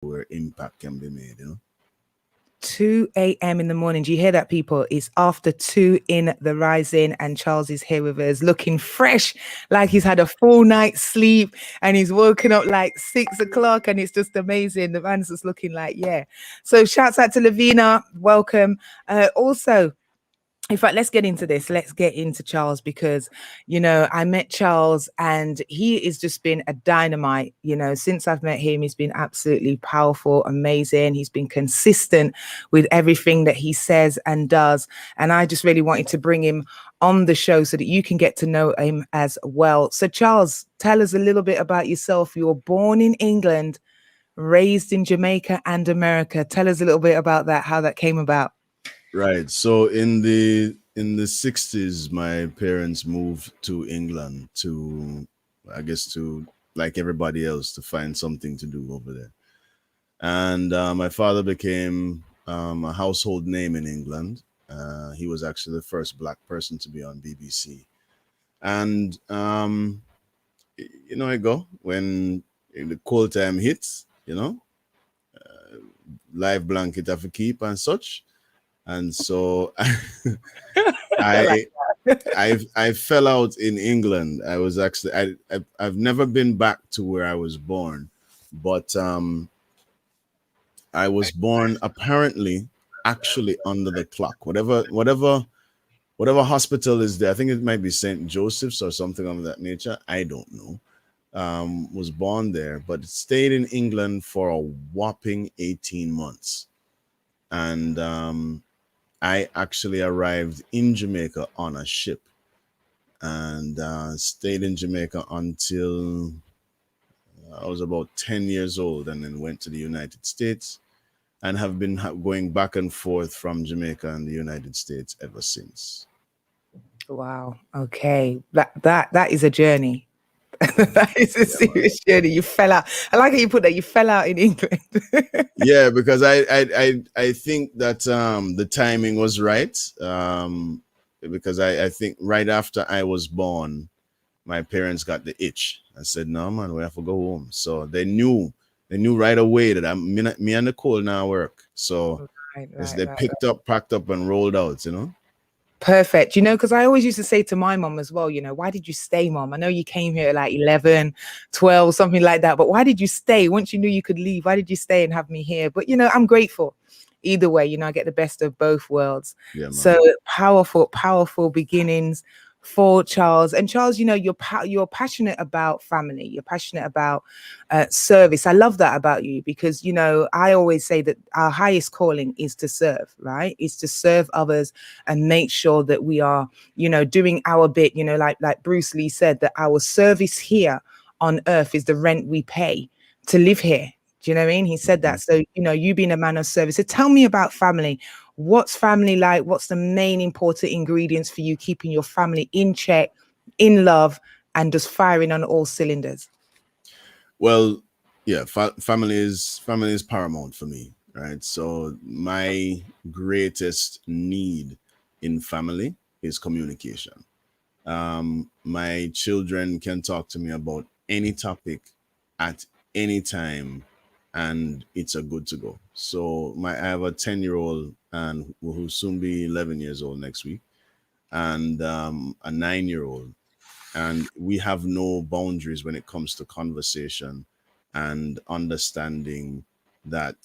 where impact can be made, you know. 2 a.m. in the morning. Do you hear that, people? It's after 2 in the rising, and Charles is here with us looking fresh, like he's had a full night's sleep and he's woken up like 6 o'clock, and it's just amazing. The man's just looking like, yeah. So shouts out to Lavina. Welcome. Also, in fact, let's get into this. Let's get into Charles because, I met Charles and he has just been a dynamite. Since I've met him, he's been absolutely powerful, amazing. He's been consistent with everything that he says and does. And I just really wanted to bring him on the show so that you can get to know him as well. So, Charles, tell us a little bit about yourself. You were born in England, raised in Jamaica and America. Tell us a little bit about that, how that came about. Right. So in the 60s, my parents moved to England to, I guess, to like everybody else, to find something to do over there. And my father became a household name in England. He was actually the first black person to be on BBC. And I go when the cold time hits, live blanket have to keep and such. And so Like I I fell out in England. I was actually I've never been back to where I was born, but I was born apparently actually under the clock. Whatever hospital is there. I think it might be St. Joseph's or something of that nature. I don't know. Was born there, but stayed in England for a whopping 18 months. And I actually arrived in Jamaica on a ship and stayed in Jamaica until I was about 10 years old, and then went to the United States and have been going back and forth from Jamaica and the United States ever since. wow. Okay. That is a journey. That is a Yeah, man. serious journey. You fell out. I like how you put that. You fell out in England. Yeah, because I think that the timing was right. Because I think right after I was born, my parents got the itch and said, "No, man, we have to go home." So they knew right away that me and Nicole now work. So Right, as right, they right. picked up, packed up, and rolled out, you know. Perfect. Because I always used to say to my mom as well, why did you stay, mom? I know you came here at like 11, 12, something like that. But why did you stay? Once you knew you could leave, why did you stay and have me here? But, I'm grateful. Either way, I get the best of both worlds. Yeah, So man. powerful, powerful beginnings for Charles. And Charles, you're passionate about family. You're passionate about service. I love that about you because, I always say that our highest calling is to serve, right? Is to serve others and make sure that we are, doing our bit, like Bruce Lee said, that our service here on earth is the rent we pay to live here. Do you know what I mean? He said Mhm. that. So, you being a man of service. So tell me about family. What's family like? What's the main important ingredients for you keeping your family in check, in love, and just firing on all cylinders? Well, yeah, family is paramount for me, right? So my greatest need in family is communication. My children can talk to me about any topic at any time, and it's a good to go. So I have a 10-year-old and who'll soon be 11 years old next week, and a 9-year-old, and we have no boundaries when it comes to conversation and understanding that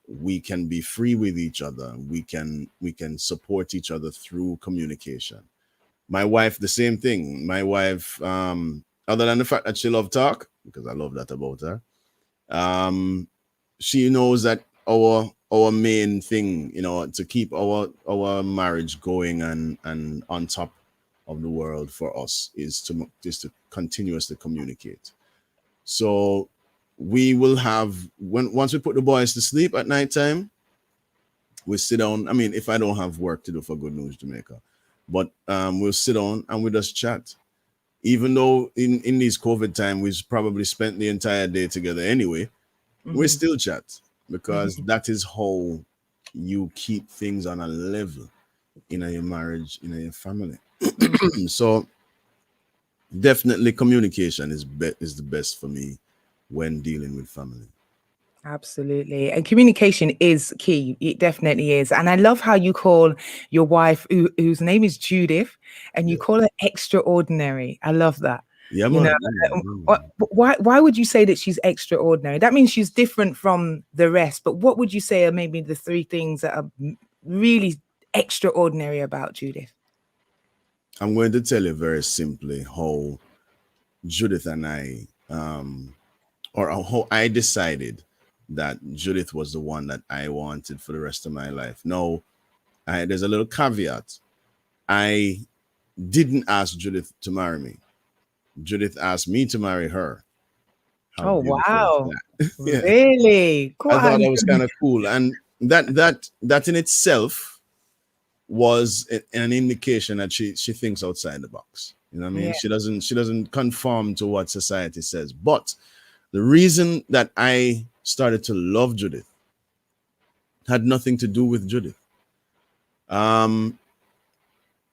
we can be free with each other. We can support each other through communication. My wife, the same thing. My wife, other than the fact that she love talk, because I love that about her, um, she knows that our main thing, to keep our marriage going and on top of the world for us is to continuously communicate. So we will have when once we put the boys to sleep at nighttime, we sit down. I mean, if I don't have work to do for Good News Jamaica, but we'll sit down and we just chat. Even though in these COVID time we probably spent the entire day together anyway, we Mhm, still chat because mhm. that is how you keep things on a level in your marriage, in your family. Mm. So definitely communication is the best for me when dealing with family. Absolutely. And communication is key. It definitely is. And I love how you call your wife, whose name is Judith, and you Yeah, call her extraordinary. I love that. yeah, You know, man. Yeah, man. Yeah, wh- man. why would you say that she's extraordinary? That means she's different from the rest. But what would you say are maybe the three things that are really extraordinary about Judith? I'm going to tell you very simply how Judith and I, or how I decided that Judith was the one that I wanted for the rest of my life. No, there's a little caveat. I didn't ask Judith to marry me. Judith asked me to marry her. How Oh, beautiful is wow. that? Yeah, Really? I thought Quite. that was kind of cool, and that in itself was an indication that she thinks outside the box. You know what I mean? Yeah. She doesn't conform to what society says. But the reason that I started to love Judith had nothing to do with Judith. Um,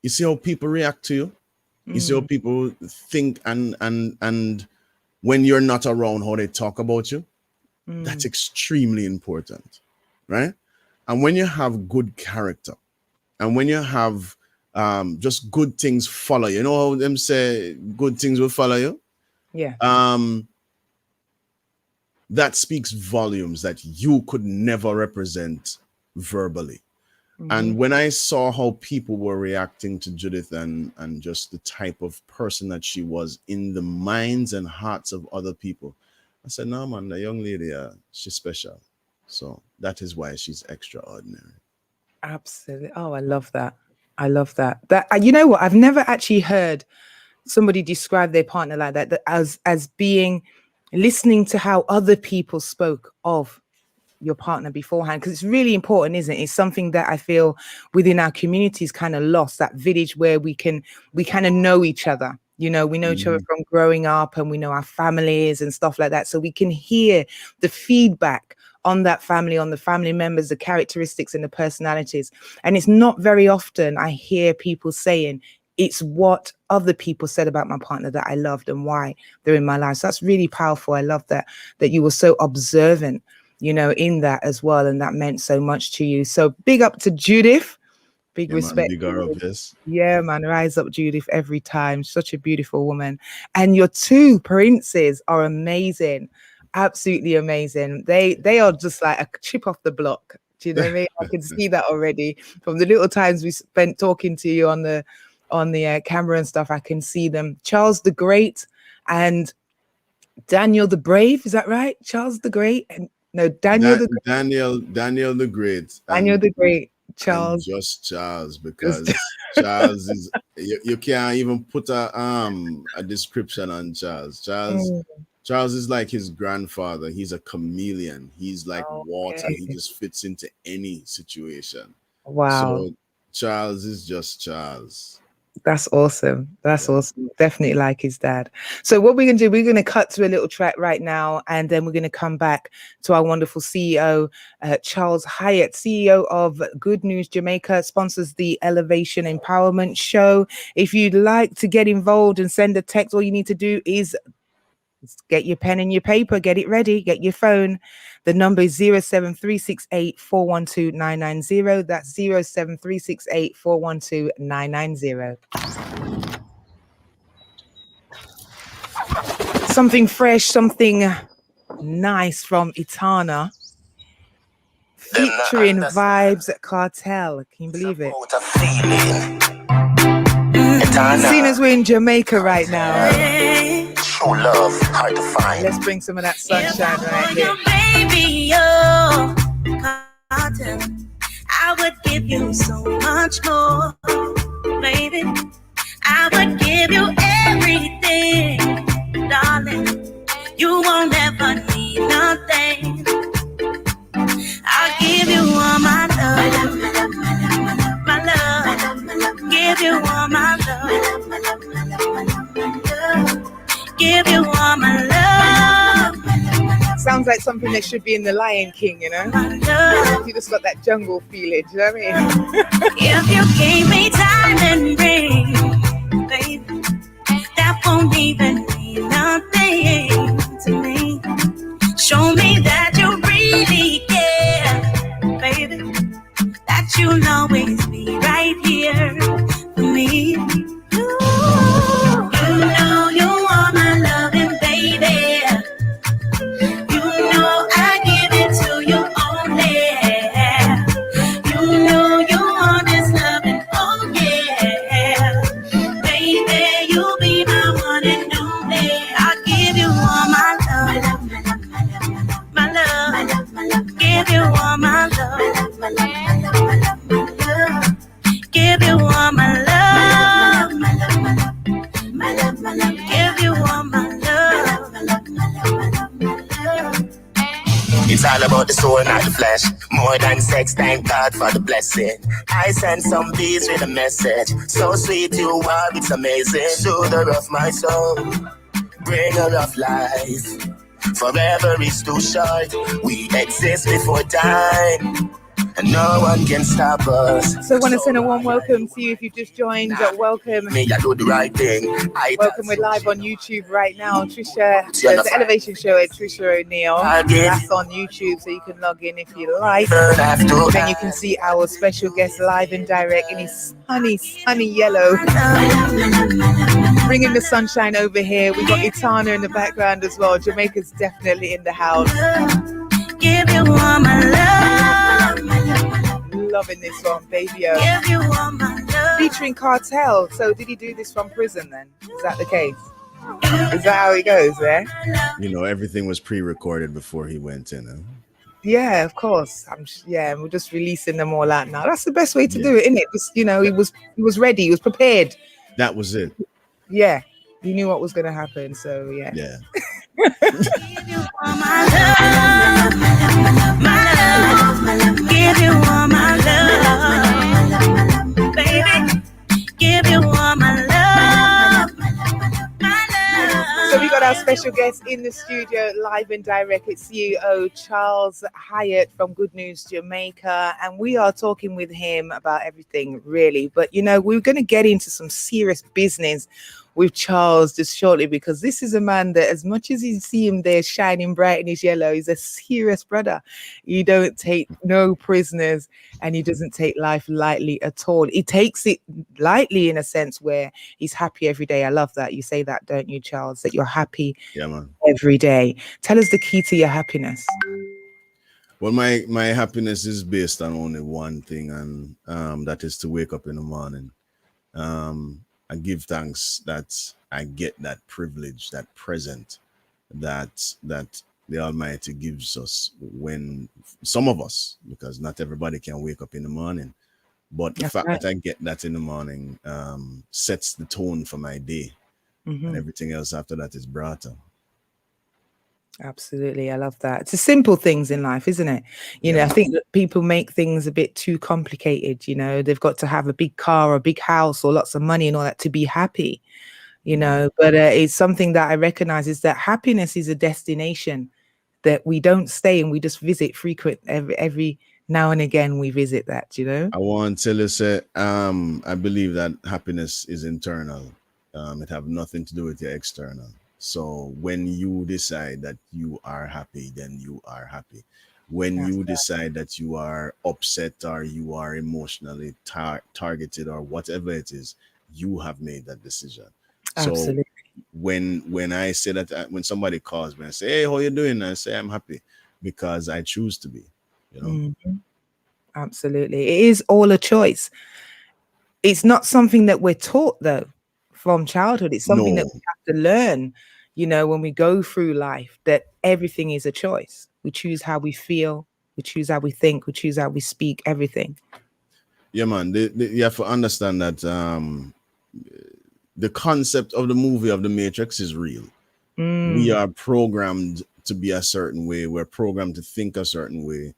you see how people react to you. You see how Mm, people think, and when you're not around, how they talk about you. That's mm. extremely important, right? And when you have good character, and when you have just good things follow you, you know how them say good things will follow you. Yeah. Um, that speaks volumes that you could never represent verbally. Hmm. And when I saw how people were reacting to Judith, and just the type of person that she was in the minds and hearts of other people, I said, no, man, the young lady, she's special. So that is why she's extraordinary. Absolutely. Oh, I love that. I love that. That you know what? I've never actually heard somebody describe their partner like that, that as being listening to how other people spoke of your partner beforehand, because it's really important, isn't it? It's something that I feel within our communities kind of lost, that village where we kind of know each other. You know, we know each other Mhm. from growing up, and we know our families and stuff like that, so we can hear the feedback on that family, on the family members, the characteristics and the personalities. And it's not very often I hear people saying it's what other people said about my partner that I loved and why they're in my life. So that's really powerful. I love that you were so observant, you know, in that as well. And that meant so much to you. So big up to Judith. Big Yeah, man, respect. bigger of this. Yeah, man. Rise up, Judith, every time. Such a beautiful woman. And your two princes are amazing. Absolutely amazing. They are just like a chip off the block. Do you know what I mean? I can see that already from the little times we spent talking to you on the camera and stuff. I can see them. Charles the Great and Daniel the Brave. Is that right? Charles the Great and no, Daniel the Daniel the Great, Daniel the Great, and Charles. just Charles, Just, because Charles is, you can't even put a description on Charles. Mm, Charles is like his grandfather. He's a chameleon. He's like water. He okay. just fits into any situation. Wow. So Charles is just Charles. That's awesome. That's Yeah, awesome. Definitely like his dad. So what we're gonna do, we're gonna cut to a little track right now, and then we're gonna come back to our wonderful CEO, Charles Hyatt, CEO of Good News Jamaica, sponsors the Elevation Empowerment Show. If you'd like to get involved and send a text, all you need to do is get your pen and your paper, get it ready, get your phone. The number is 07368 412 990. That's 07368 412 990. Something fresh, something nice from Itana, featuring Vibes Cartel. Can you believe it? Seeing as we're in Jamaica right now, true love, hard to find. let's bring some of that sunshine right here. Baby, oh, cotton, I would give you so much more, baby. I would give you everything, darling. You won't ever need nothing. I'll give you all my love, my love. Give you all my love. Give you all my love. Sounds like something that should be in The Lion King, you know? You just got that jungle feeling, do you know what I mean? If you gave me time and ring, baby, that won't even mean nothing to me. Show me that you real. Give you all my love. Give you all my love. Give you all my love. It's all about the soul, not the flesh. More than sex, thank God for the blessing. I sent some bees with a message. So sweet you are, it's amazing. Shoulder of my soul, bringer of life. Forever is too short. We exist before time, and no one can stop us. So I want to send a warm welcome to you if you've just joined. Welcome. Me, I do the right thing. Welcome. We're live on YouTube right now. Tricia, the Elevation Show at Tricia O'Neill. That's on YouTube, so you can log in if you like. Then you can see our special guest live and direct in his sunny yellow. Bringing the sunshine over here. We've got Itana in the background as well. Jamaica's definitely in the house. Give you all my love. Loving this one, baby. Give you all my love. Featuring Cartel. So did he do this from prison then? Is that the case? Is that how it goes there? You know, everything was pre-recorded before he went in. Huh? Yeah, of course. We're just releasing them all out now. That's the best way to do it, isn't it? Just, you know, he was ready, he was prepared. That was it. Yeah, he knew what was going to happen. So yeah. Yeah. Give you all my love, my love. Give you all my love, baby. Give you all my love, my love. So we got our special guest in the studio, live and direct. It's CEO Charles Hyatt from Good News Jamaica, and we are talking with him about everything, really. But you know, we're going to get into some serious business with Charles just shortly, because this is a man that, as much as you see him there shining bright in his yellow, he's a serious brother. He don't take no prisoners, and he doesn't take life lightly at all. He takes it lightly in a sense where he's happy every day. I love that. You say that, don't you, Charles? That you're happy every day. Tell us the key to your happiness. Well, my happiness is based on only one thing, and that is to wake up in the morning. I give thanks that I get that privilege, that present that the Almighty gives us, when some of us, because not everybody can wake up in the morning, but the fact that I get that in the morning sets the tone for my day, and everything else after that is brought up. Absolutely. I love that. It's the simple things in life, isn't it? You know, I think that people make things a bit too complicated. You know, they've got to have a big car or a big house or lots of money and all that to be happy, you know, but it's something that I recognize is that happiness is a destination that we don't stay and we just visit frequent every now and again. We visit that, you know. I want to say, I believe that happiness is internal. It have nothing to do with your external. So when you decide that you are happy, then you are happy. When you decide that you are upset or you are emotionally targeted or whatever it is, you have made that decision. Absolutely. So when I say that, when somebody calls me and say, "Hey, how you doing?" I say, "I'm happy," because I choose to be, you know. Absolutely. It is all a choice. It's not something that we're taught, though, from childhood. It's something that we have to learn, you know, when we go through life, that everything is a choice. We choose how we feel, we choose how we think, we choose how we speak, everything. Yeah, man. You have to understand that the concept of the movie of the Matrix is real. We are programmed to be a certain way. We're programmed to think a certain way.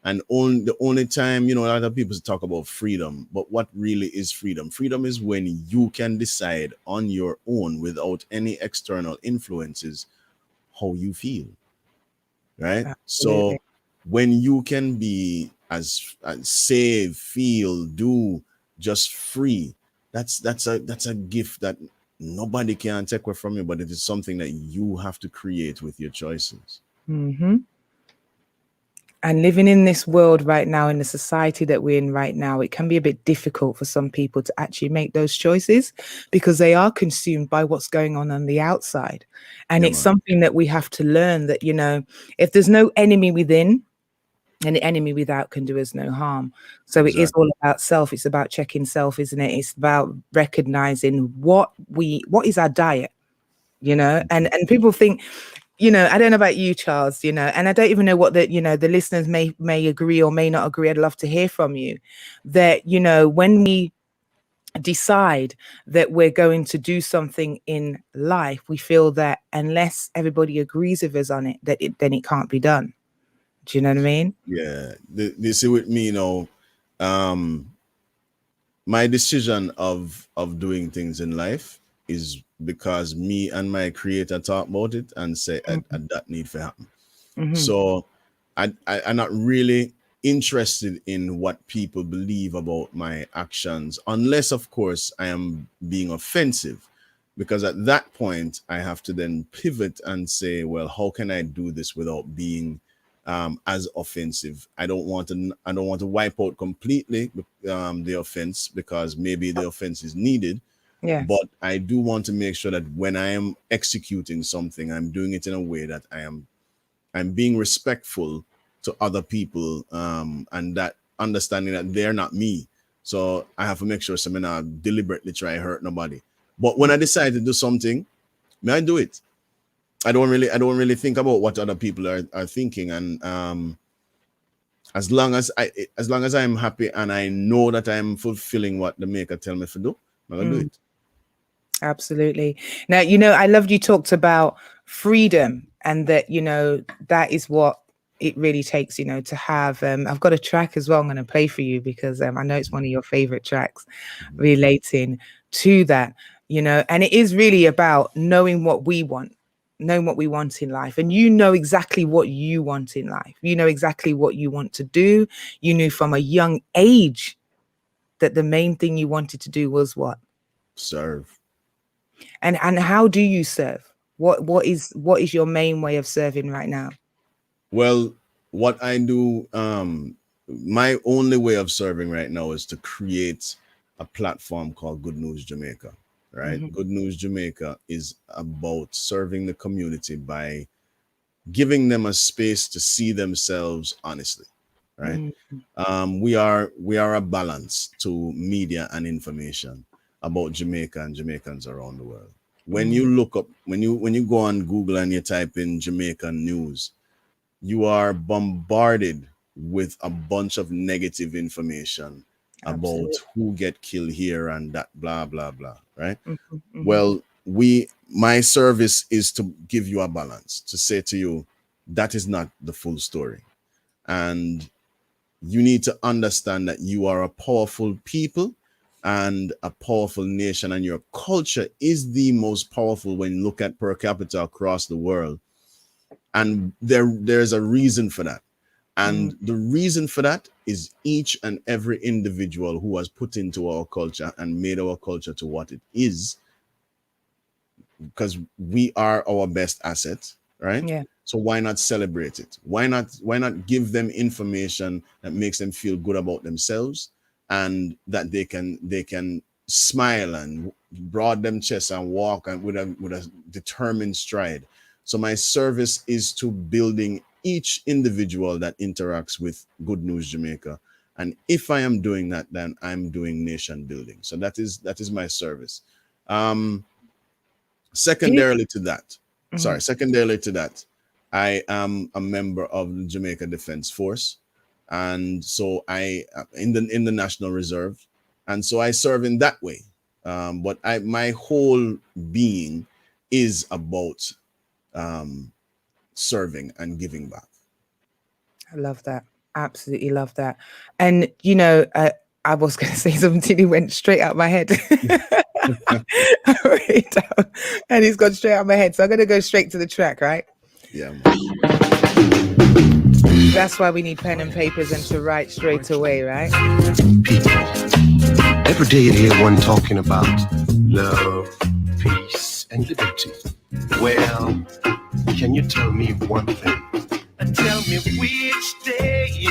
And the only time, you know, a lot of people talk about freedom, but what really is freedom? Freedom is when you can decide on your own without any external influences how you feel, right? Absolutely. So when you can be as say, feel, do, just free, that's a gift that nobody can take away from you, but it is something that you have to create with your choices. And living in this world right now, in the society that we're in right now, it can be a bit difficult for some people to actually make those choices because they are consumed by what's going on the outside. And it's something that we have to learn that, you know, if there's no enemy within, and the enemy without can do us no harm. So it is all about self. It's about checking self, isn't it? It's about recognizing what is our diet, you know, and people think, I don't know about you, Charles, and I don't even know what the listeners may agree or may not agree. I'd love to hear from you that, when we decide that we're going to do something in life, we feel that unless everybody agrees with us on it, then it can't be done. Do you know what I mean? Yeah. You see with me, my decision of doing things in life is because me and my creator talk about it and say that need to happen. So I'm not really interested in what people believe about my actions, unless of course I am being offensive, because at that point I have to then pivot and say, well, how can I do this without being as offensive? I don't want to wipe out completely the offense, because maybe the offense is needed. Yeah. But I do want to make sure that when I am executing something, I'm doing it in a way that I'm being respectful to other people, and that understanding that they're not me. So I have to make sure I'm not deliberately try to hurt nobody. But when I decide to do something, may I do it. I don't really think about what other people are thinking. And as long as I'm happy and I know that I'm fulfilling what the maker tell me to do, I'm gonna do it. Absolutely. Now, I loved you talked about freedom, and that, that is what it really takes, to have. I've got a track as well I'm going to play for you, because I know it's one of your favorite tracks relating to that, and it is really about knowing what we want in life. And exactly what you want in life. Exactly what you want to do. You knew from a young age that the main thing you wanted to do was what? Serve. And how do you serve? What is your main way of serving right now? Well, what I do, my only way of serving right now is to create a platform called Good News Jamaica, right? Good News Jamaica is about serving the community by giving them a space to see themselves honestly, right? We are a balance to media and information about Jamaica and Jamaicans around the world. When you look up, when you go on Google and you type in Jamaican news, you are bombarded with a bunch of negative information about who get killed here and that, blah blah blah, right? Well, my service is to give you a balance, to say to you that is not the full story, and you need to understand that you are a powerful people and a powerful nation, and your culture is the most powerful when you look at per capita across the world. And there's a reason for that. And the reason for that is each and every individual who has put into our culture and made our culture to what it is, because we are our best asset, right? Yeah. So why not celebrate it? Why not give them information that makes them feel good about themselves, and that they can smile and broad them chest and walk and with a determined stride. So my service is to building each individual that interacts with Good News Jamaica. And if I am doing that, then I'm doing nation building. So that is my service. Secondarily to that, I am a member of the Jamaica Defense Force. And so I in the National Reserve. And so I serve in that way. But my whole being is about serving and giving back. I love that. Absolutely love that. And I was going to say something, it went straight out my head. I wrote it down, and it's gone straight out my head. So I'm going to go straight to the track, right? Yeah. That's why we need pen and papers and to write straight away, right? People, every day you hear one talking about love, peace, and liberty. Well, can you tell me one thing? Tell me which day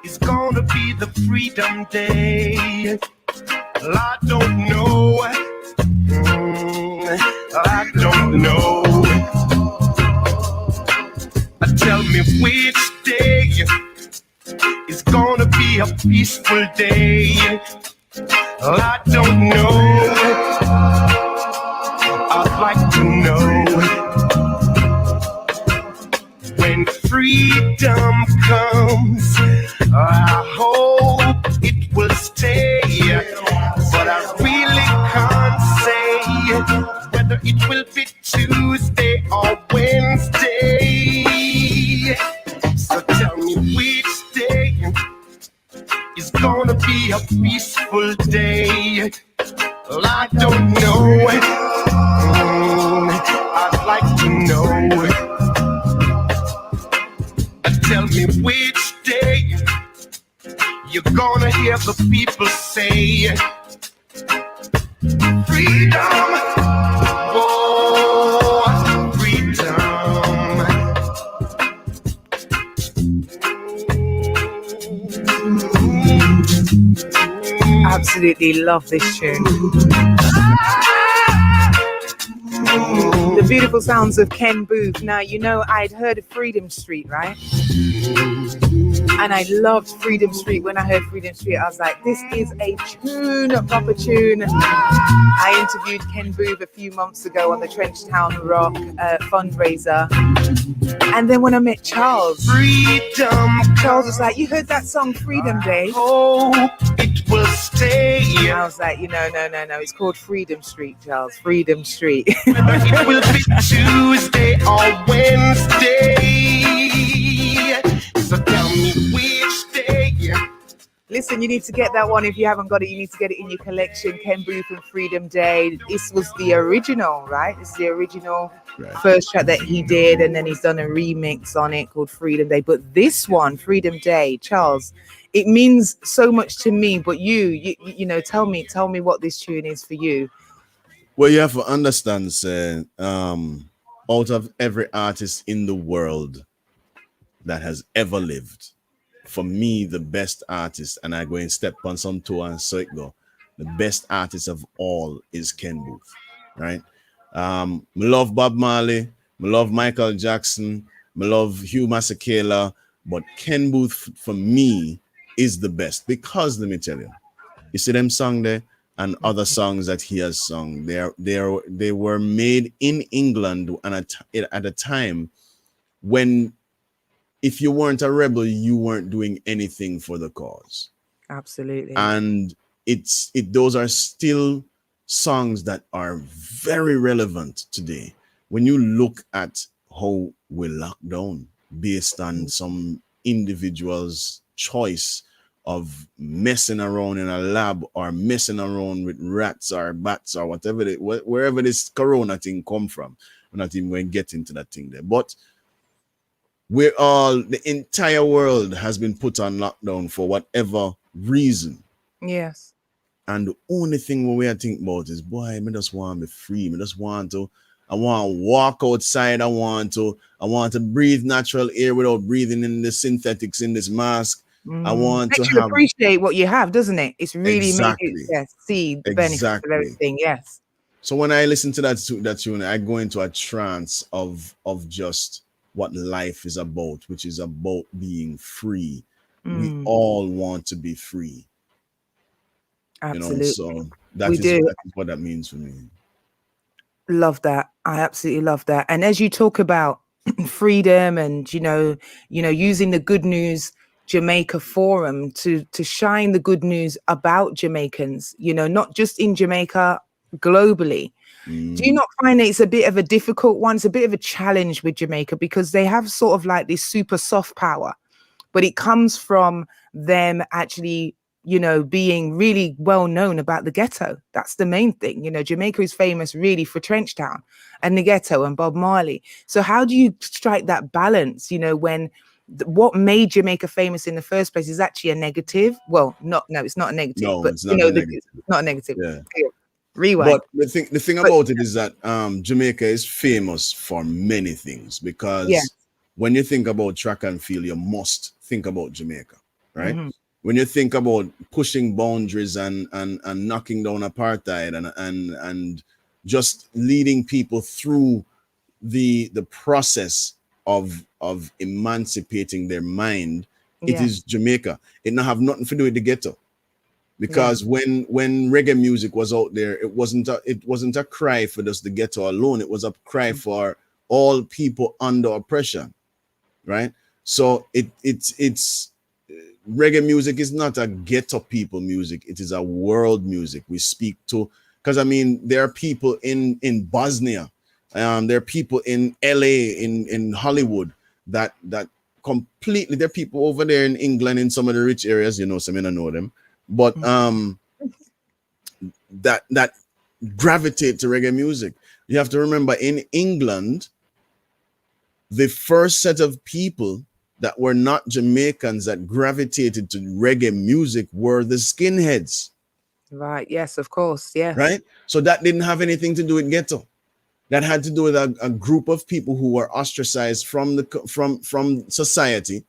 is gonna be the freedom day. Well, I don't know. I don't know. Tell me which day is gonna be a peaceful day. Well, I don't know. I'd like to know. freedoms. I hope it will stay, but I really can't say whether it will be Tuesday or Wednesday. So tell me which day is gonna be a peaceful day. Well, I don't know. I'd like to know. Tell me which day you're gonna hear the people say freedom, oh, freedom. Absolutely love this tune. The beautiful sounds of Ken Booth. Now, you know, I'd heard of Freedom Street, right? And I loved Freedom Street. When I heard Freedom Street, I was like, this is a tune, a proper tune. I interviewed Ken Booth a few months ago on the Trenchtown Rock fundraiser. And then when I met Charles, Charles was like, you heard that song Freedom Day? Oh, it will stay. And I was like, no. It's called Freedom Street, Charles. Freedom Street. It will be Tuesday or Wednesday. So tell me which day. Listen, you need to get that one. If you haven't got it, you need to get it in your collection. Ken Booth and Freedom Day. This was the original, right? This is the original first track that he did, and then he's done a remix on it called Freedom Day. But this one, Freedom Day, Charles, it means so much to me. But you know, tell me what this tune is for you. Well, you have to understand, say, out of every artist in the world that has ever lived, for me, the best artist, and I go and step on some toe and so it go, the best artist of all is Ken Booth, right? Me love Bob Marley, me love Michael Jackson, me love Hugh Masekela, but Ken Booth for me is the best because let me tell you, you see them song there and other songs that he has sung, they were made in England and at a time when if you weren't a rebel, you weren't doing anything for the cause. Absolutely. And those are still songs that are very relevant today. When you look at how we lock down based on some individual's choice of messing around in a lab or messing around with rats or bats or whatever, wherever this corona thing come from. We're not even going to get into that thing there. But the entire world has been put on lockdown for whatever reason. Yes. And the only thing we are thinking about is, boy, I just want to be free. I want to walk outside. I want to breathe natural air without breathing in the synthetics in this mask. I want makes to you have appreciate what you have, doesn't it? It's really exactly made you see the benefits of everything. Yes. So when I listen to that tune, I go into a trance of just what life is about, which is about being free. We all want to be free. Absolutely. So that is what that means for me. Love that. I absolutely love that. And as you talk about freedom and you know using the Good News Jamaica forum to shine the good news about Jamaicans, not just in Jamaica, globally. Do you not find that it's a bit of a difficult one? It's a bit of a challenge with Jamaica because they have sort of like this super soft power, but it comes from them actually, being really well known about the ghetto. That's the main thing. Jamaica is famous really for Trenchtown and the ghetto and Bob Marley. So how do you strike that balance, when what made Jamaica famous in the first place is actually a negative? Well, it's not a negative. No, but, it's not a negative. It's not a negative. Yeah. Rewind. But the thing about it is that Jamaica is famous for many things because when you think about track and field, you must think about Jamaica, right? Mm-hmm. When you think about pushing boundaries and knocking down apartheid and just leading people through the process of emancipating their mind, it is Jamaica. It don't have nothing to do with the ghetto. Because when reggae music was out there, it wasn't a cry for just the ghetto alone. It was a cry for all people under oppression, right? So it's reggae music is not a ghetto people music. It is a world music. We speak to, because I mean there are people in Bosnia, there are people in LA, in Hollywood that completely. There are people over there in England in some of the rich areas. You know, some I don't know them, but that gravitate to reggae music. You have to remember in England, the first set of people that were not Jamaicans that gravitated to reggae music were the skinheads, Right. Yes, of course. Yeah. right? So that didn't have anything to do with ghetto. That had to do with a group of people who were ostracized from from society,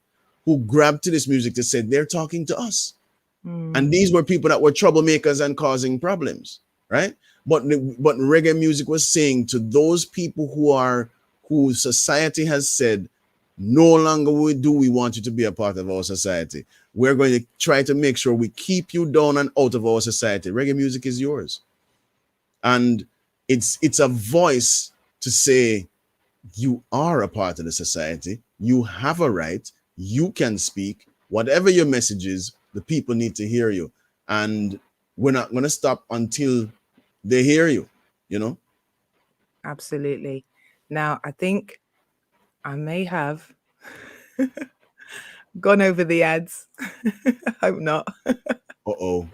who grabbed to this music to say they're talking to us. And these were people that were troublemakers and causing problems, right? But reggae music was saying to those people who society has said, no longer do we want you to be a part of our society. We're going to try to make sure we keep you down and out of our society. Reggae music is yours. And it's a voice to say you are a part of the society. You have a right. You can speak. Whatever your message is, the people need to hear you. And we're not going to stop until they hear you, you know? Absolutely. Now, I think I may have gone over the ads. Hope not. Uh-oh.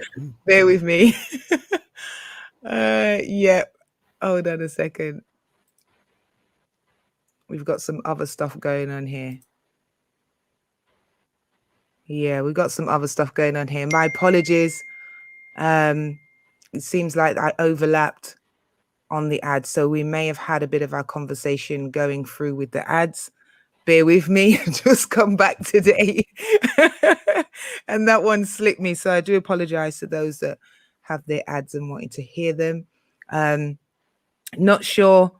Bear with me. Yeah. Hold on a second. We've got some other stuff going on here. Yeah, we've got some other stuff going on here. My apologies. It seems like I overlapped on the ads, so we may have had a bit of our conversation going through with the ads. Bear with me. Just come back today. And that one slipped me, so I do apologize to those that have their ads and wanting to hear them. Not sure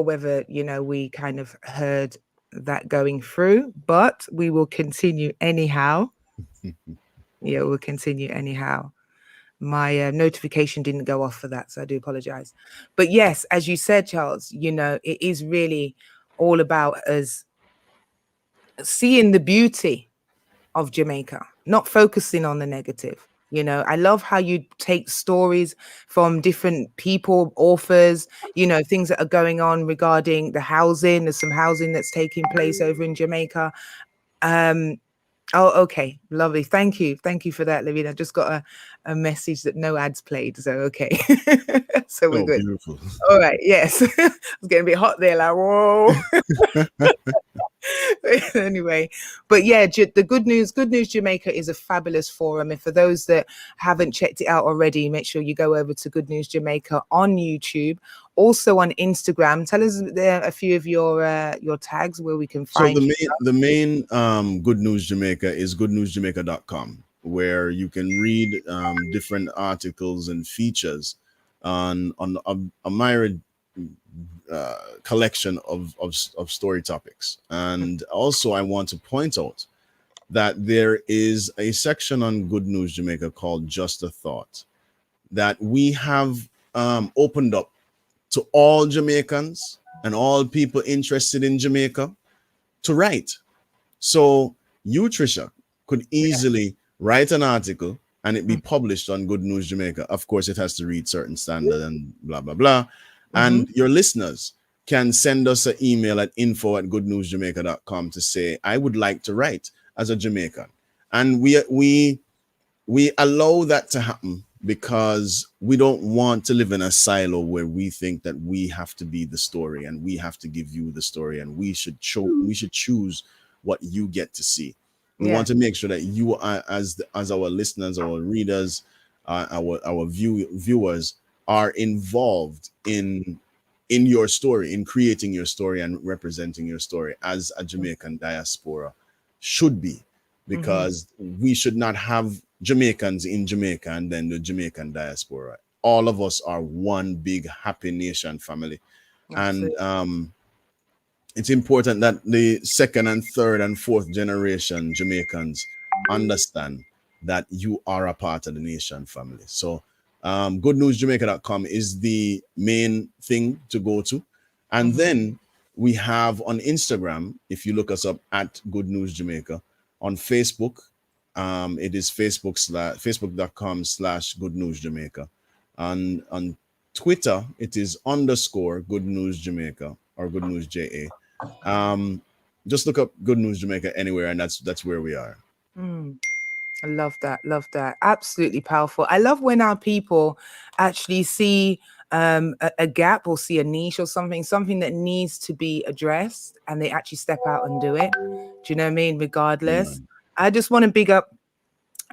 whether, you know, we kind of heard that going through, but we will continue anyhow. Yeah, we'll continue anyhow. My notification didn't go off for that, so I do apologize. But yes, as you said, Charles, you know, it is really all about us seeing the beauty of Jamaica, not focusing on the negative. You know, I love how you take stories from different people, authors, you know, things that are going on regarding the housing. There's some housing that's taking place over in Jamaica. Oh, okay. Lovely. Thank you. Thank you for that, Lavina. I just got a message that no ads played. So, okay. So we're Oh, good. beautiful. All right. Yes. It's getting a bit hot there. Like, whoa. Anyway, but yeah, the good news Jamaica is a fabulous forum, and for those that haven't checked it out already, make sure you go over to Good News Jamaica on YouTube, also on Instagram. Tell us there a few of your tags where we can So find the main Good News Jamaica is goodnewsjamaica.com, where you can read different articles and features on a myriad collection of story topics. And also I want to point out that there is a section on Good News Jamaica called Just a Thought that we have opened up to all Jamaicans and all people interested in Jamaica to write. So you, Tricia, could easily write an article and it be published on Good News Jamaica. Of course, it has to read certain standard and blah, blah, blah. And your listeners can send us an email at info@goodnewsjamaica.com to say, I would like to write as a Jamaican. And we allow that to happen because we don't want to live in a silo where we think that we have to be the story and we have to give you the story and we should choose what you get to see. We want to make sure that you are, as our listeners, our readers, our viewers are involved in your story, in creating your story and representing your story as a Jamaican diaspora should be, because we should not have Jamaicans in Jamaica and then the Jamaican diaspora. All of us are one big happy nation family. Absolutely. And it's important that the second and third and fourth generation Jamaicans understand that you are a part of the nation family. So goodnewsjamaica.com is the main thing to go to. And then We have on Instagram, if you look us up at Good News Jamaica. On Facebook, it is facebook.com/Good News Jamaica. On Twitter, it is _ Good News Jamaica or Good News JA. Just look up Good News Jamaica anywhere, and that's where we are. I love that. Love that. Absolutely powerful. I love when our people actually see a gap or see a niche or something that needs to be addressed, and they actually step out and do it. Do you know what I mean? Regardless, I just want to big up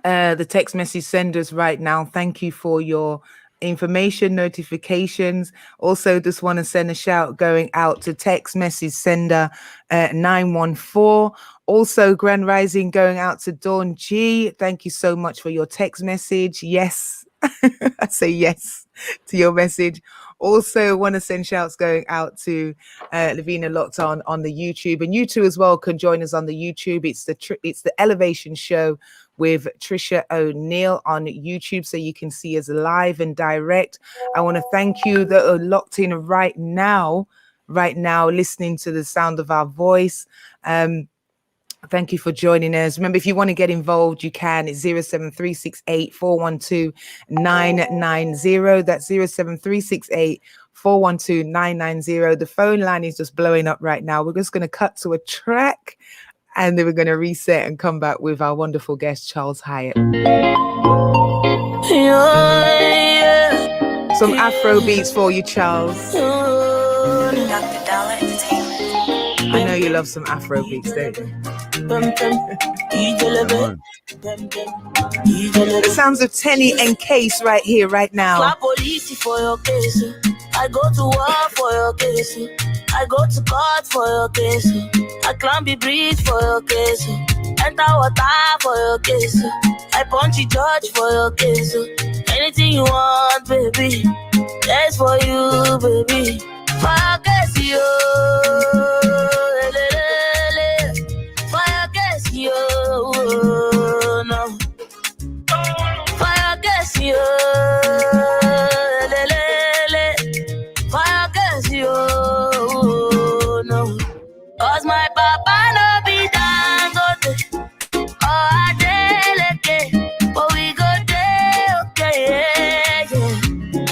the text message senders right now. Thank you for your information notifications. Also, just want to send a shout going out to text message sender 914. Also, Grand Rising going out to Dawn G. Thank you so much for your text message. Yes, I say yes to your message. Also, want to send shouts going out to Lavina locked on the YouTube, and you too as well can join us on the YouTube. It's the Elevation Show with Tricia O'Neill on YouTube, so you can see us live and direct. I want to thank you that are locked in right now, listening to the sound of our voice. Thank you for joining us. Remember, if you want to get involved, you can. It's 07368 412 990. That's 07368 412 990. The phone line is just blowing up right now. We're just going to cut to a track, and then we're going to reset and come back with our wonderful guest, Charles Hyatt. Some Afro beats for you, Charles. I know you love some Afro beats, don't you? The sounds of Tenny and Case right here, right now. Police for your case. I go to war for your case. I go to court for your case. I climb the bridge for your case. Enter water for your case. I punch the judge for your case. Anything you want, baby, that's for you, baby. For your case, yo. For your case, yo. No. For your case, yo. Cause my papa no be Dangote, oh Adeleke, but we go there, okay, yeah.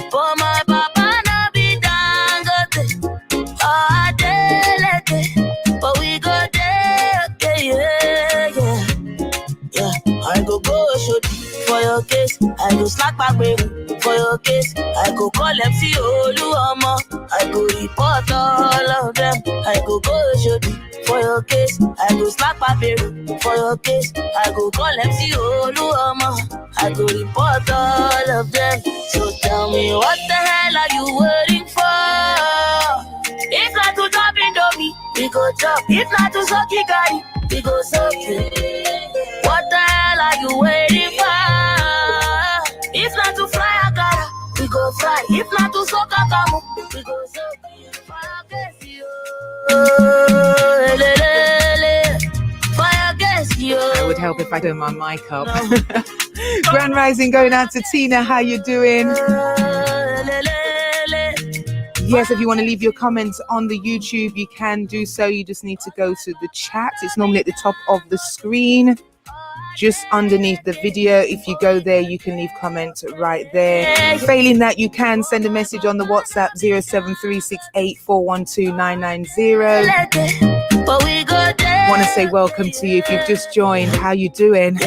For my papa no be Dangote, oh Adeleke, but we go there, okay, yeah. I go shoot for your case, I go slack back baby for your case, I go call MC Oluomo, I go report all of them, I go shoot for your case, I go slap papiru for your case, I go call MC Oluomo, I go report all of them. So tell me, what the hell are you waiting for? If not to drop Indomie, we go chop. If not to suck Gary, we go suck it. What the hell are you waiting for? If not to fly Agara, we go fly. If not to suck Akamu, we go suck it. Fire against you. It would help if I turn my mic up. Grand Rising going out to Tina. How you doing? Yes, if you want to leave your comments on the YouTube, you can do so. You just need to go to the chat. It's normally at the top of the screen, just underneath the video. If you go there, you can leave comments right there. Failing that, you can send a message on the WhatsApp 07368412990. Want to say welcome to you if you've just joined. How you doing?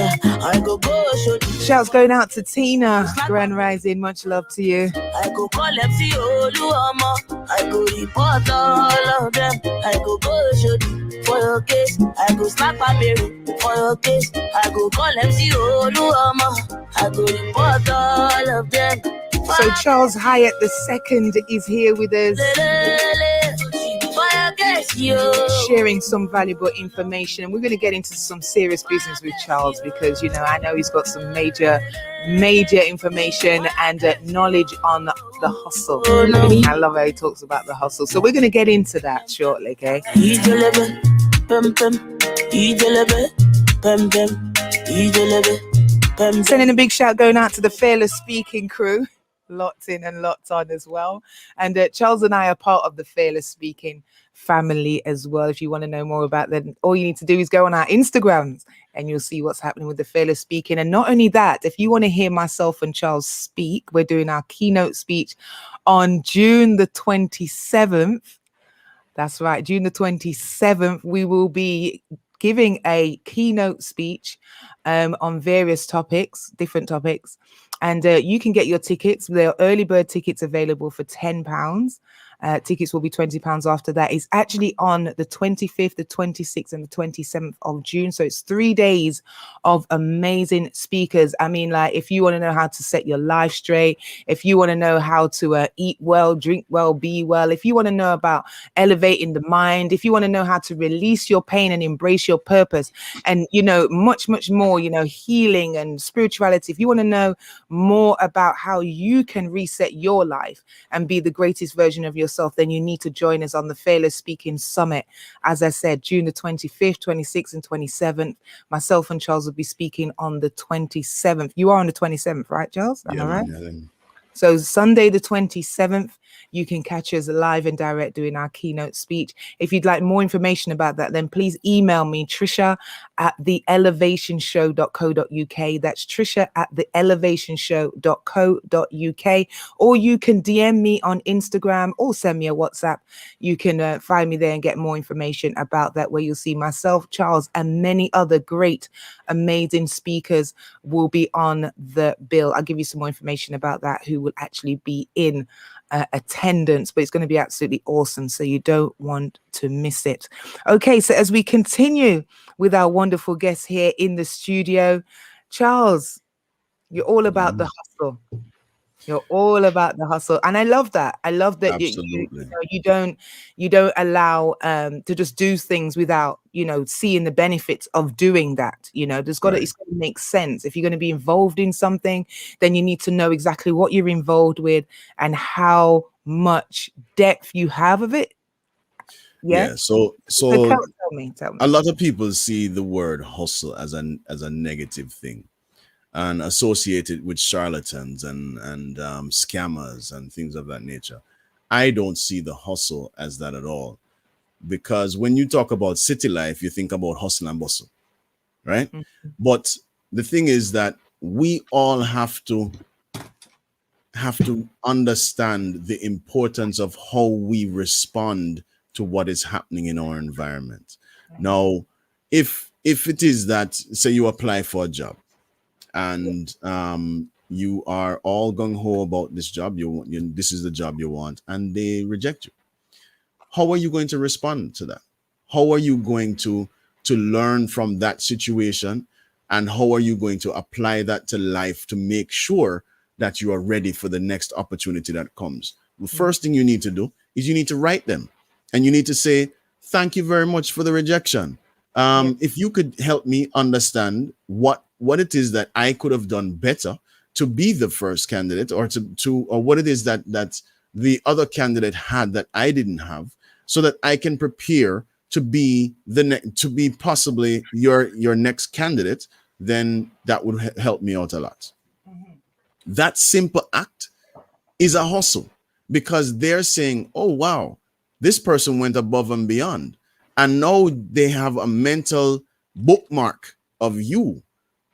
Shouts going out to Tina. Grand Rising, much love to you. I go call MC Oluomo, I go report all of them. I go shoot for your case, I go slap papiru for your case, I go call MC Oluomo, I go report all of them. So Charles Hyatt II is here with us, sharing some valuable information. And we're going to get into some serious business with Charles because, you know, I know he's got some major information and knowledge on the hustle. I love how he talks about the hustle. So we're going to get into that shortly, okay? Sending a big shout going out to the Fearless Speaking crew. Locked in and locked on as well. And Charles and I are part of the Fearless Speaking family as well. If you want to know more about that, all you need to do is go on our Instagrams and you'll see what's happening with the Fearless Speaking. And not only that, if you want to hear myself and Charles speak, we're doing our keynote speech on June the 27th. That's right, June the 27th, we will be giving a keynote speech on various topics, different topics. And you can get your tickets. There are early bird tickets available for £10. Tickets will be £20 after that. It's actually on the 25th, the 26th, and the 27th of June. So it's 3 days of amazing speakers. I mean, like, if you want to know how to set your life straight, if you want to know how to eat well, drink well, be well, if you want to know about elevating the mind, if you want to know how to release your pain and embrace your purpose, and, you know, much, much more, you know, healing and spirituality, if you want to know more about how you can reset your life and be the greatest version of yourself, then you need to join us on the Fearless Speaking Summit. As I said, June the 25th, 26th, and 27th. Myself and Charles will be speaking on the 27th. You are on the 27th, right, Charles? Am I right? So Sunday the 27th, you can catch us live and direct doing our keynote speech. If you'd like more information about that, then please email me, Tricia at theelevationshow.co.uk. That's Tricia at theelevationshow.co.uk. Or you can DM me on Instagram or send me a WhatsApp. You can find me there and get more information about that, where you'll see myself, Charles, and many other great, amazing speakers will be on the bill. I'll give you some more information about that, who will actually be in attendance, but it's going to be absolutely awesome, so you don't want to miss it. Okay, so as we continue with our wonderful guests here in the studio, Charles, you're all about the hustle. You're all about the hustle, and I love that. I love that you don't allow to just do things without, you know, seeing the benefits of doing that. You know, it's got to make sense. If you're going to be involved in something, then you need to know exactly what you're involved with and how much depth you have of it. Yeah. So tell me. A lot of people see the word hustle as a negative thing, and associated with charlatans and scammers and things of that nature. I don't see the hustle as that at all, because when you talk about city life, you think about hustle and bustle, right? Mm-hmm. But the thing is that we all have to understand the importance of how we respond to what is happening in our environment. Mm-hmm. Now, if it is that, say, you apply for a job, and you are all gung-ho about this job, this is the job you want, and they reject you. How are you going to respond to that? How are you going to learn from that situation, and how are you going to apply that to life to make sure that you are ready for the next opportunity that comes? The first thing you need to do is you need to write them, and you need to say, thank you very much for the rejection. If you could help me understand what it is that I could have done better to be the first candidate, or or what it is that the other candidate had that I didn't have, so that I can prepare to be possibly your next candidate, then that would help me out a lot. Mm-hmm. That simple act is a hustle, because they're saying, oh wow, this person went above and beyond, and now they have a mental bookmark of you.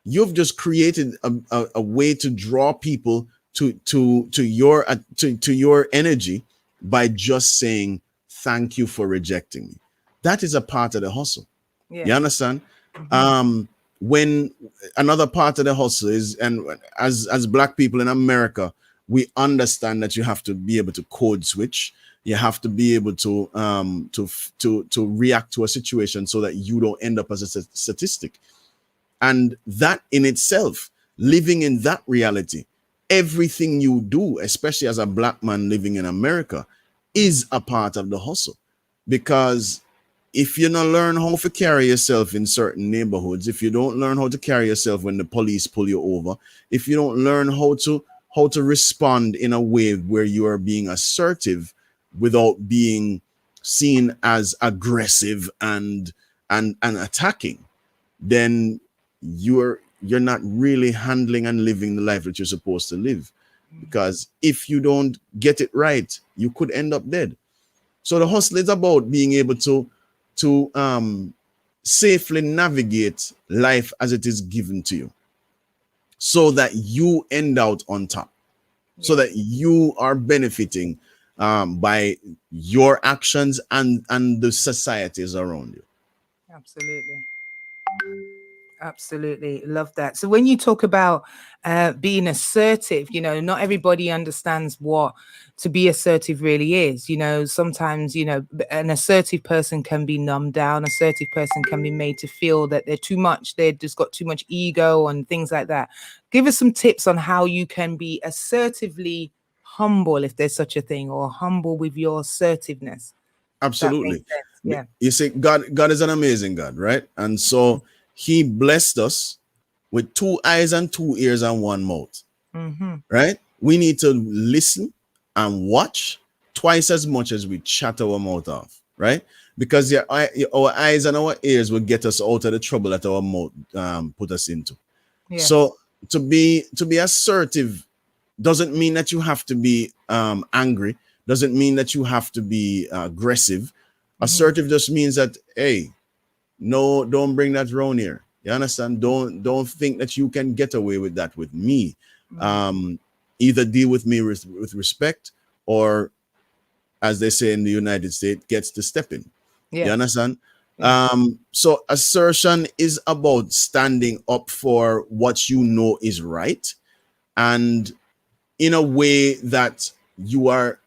You've just created a way to draw people to your energy by just saying thank you for rejecting me. That is a part of the hustle. Yeah. You understand? Mm-hmm. When another part of the hustle is, and as Black people in America, we understand that you have to be able to code switch. You have to be able to react to a situation so that you don't end up as a statistic. And that in itself, living in that reality, everything you do, especially as a Black man living in America, is a part of the hustle. Because if you don't learn how to carry yourself in certain neighborhoods, if you don't learn how to carry yourself when the police pull you over, if you don't learn how to respond in a way where you are being assertive without being seen as aggressive and attacking, then you're not really handling and living the life that you're supposed to live. Because if you don't get it right, you could end up dead. So the hustle is about being able to safely navigate life as it is given to you, so that you end out on top, so that you are benefiting by your actions and the societies around you. Absolutely. Absolutely. Love that. So when you talk about being assertive, not everybody understands what to be assertive really is. Sometimes, an assertive person can be numbed down. Assertive person can be made to feel that they're too much. They've just got too much ego and things like that. Give us some tips on how you can be assertively humble, if there's such a thing, or humble with your assertiveness. That makes Absolutely. sense. Yeah. You see, God is an amazing God, right? And so he blessed us with 2 eyes and 2 ears and 1 mouth, Mm-hmm. right? We need to listen and watch twice as much as we shut our mouth off, right? Because our eyes and our ears will get us out of the trouble that our mouth put us into. Yes. So to be assertive doesn't mean that you have to be angry, doesn't mean that you have to be aggressive. Assertive just means that, hey, no, don't bring that around here. You understand? Don't think that you can get away with that with me. Either deal with me with respect, or, as they say in the United States, gets to stepping. Yes. You understand? So assertion is about standing up for what you know is right, and in a way that you are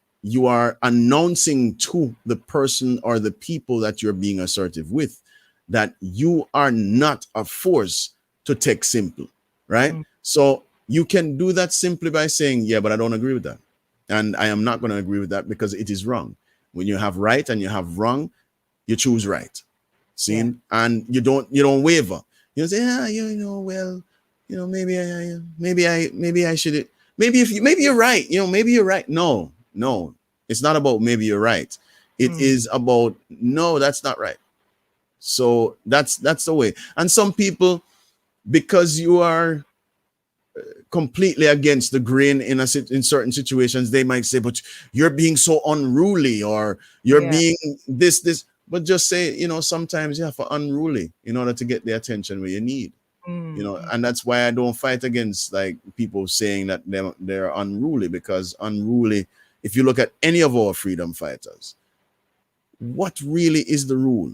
announcing to the person or the people that you're being assertive with that you are not a force to take simple, right? So you can do that simply by saying, yeah, but I don't agree with that, and I am not going to agree with that because it is wrong. When you have right and you have wrong, you choose right. See, and you don't waver. You don't say, well, maybe I should. Maybe you're right. Maybe you're right. No, it's not about maybe you're right. It is about, no, that's not right. So that's the way. And some people, because you are completely against the grain in certain situations, they might say, but you're being so unruly, or you're being this. But just say, sometimes you have to unruly in order to get the attention where you need. And that's why I don't fight against like people saying that they're unruly, because unruly, if you look at any of our freedom fighters, what really is the rule?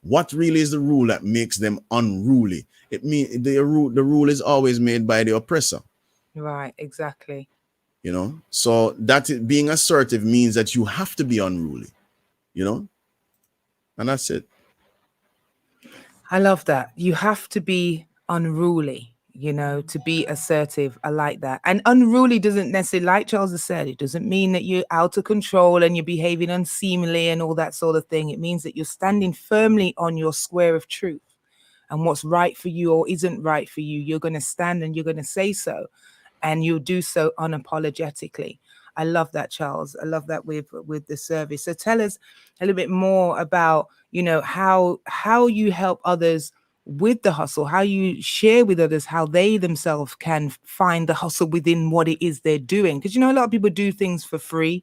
What really is the rule that makes them unruly? It means the rule is always made by the oppressor. Right, exactly. So that being assertive means that you have to be unruly, and that's it. I love that. You have to be unruly, to be assertive. I like that. And unruly doesn't necessarily, like Charles has said, it doesn't mean that you're out of control and you're behaving unseemly and all that sort of thing. It means that you're standing firmly on your square of truth, and what's right for you or isn't right for you, you're going to stand and you're going to say so, and you'll do so unapologetically. I love that, Charles. I love that with the service. So tell us a little bit more about, how you help others with the hustle, how you share with others how they themselves can find the hustle within what it is they're doing. Because, a lot of people do things for free.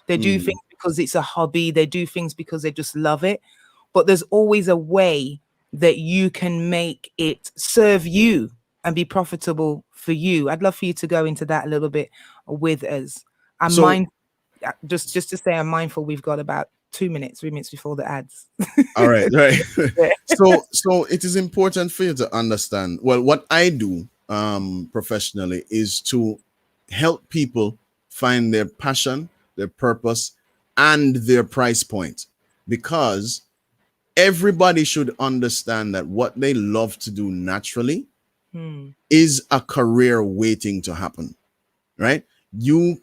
They do things because it's a hobby. They do things because they just love it. But there's always a way that you can make it serve you and be profitable for you. I'd love for you to go into that a little bit with us. Just to say, I'm mindful we've got about 3 minutes before the ads. All right. So it is important for you to understand. Well, what I do professionally is to help people find their passion, their purpose, and their price point, because everybody should understand that what they love to do naturally is a career waiting to happen, right? You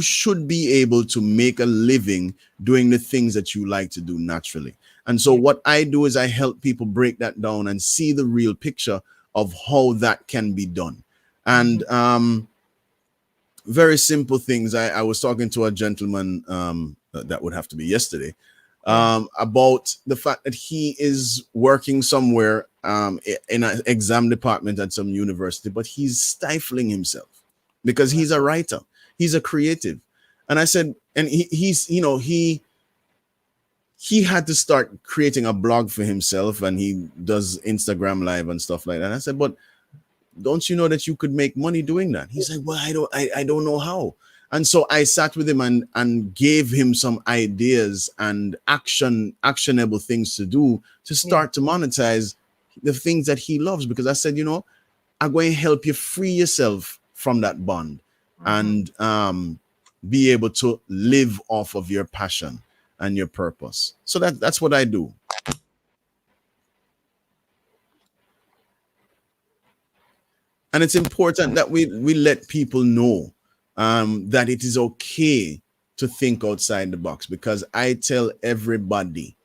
should be able to make a living doing the things that you like to do naturally. And so what I do is I help people break that down and see the real picture of how that can be done. And very simple things. I was talking to a gentleman that would have to be yesterday about the fact that he is working somewhere in an exam department at some university, but he's stifling himself because he's a writer, he's a creative, And I said, and he's, you know, he had to start creating a blog for himself, and he does Instagram live and stuff like that. And I said, but don't you know that you could make money doing that? He's like, well, I don't know how. And so I sat with him and gave him some ideas and actionable things to do to start to monetize the things that he loves. Because I said, you know, I'm going to help you free yourself from that bond and be able to live off of your passion and your purpose. So that's what I do. And it's important that we let people know that it is okay to think outside the box, because I tell everybody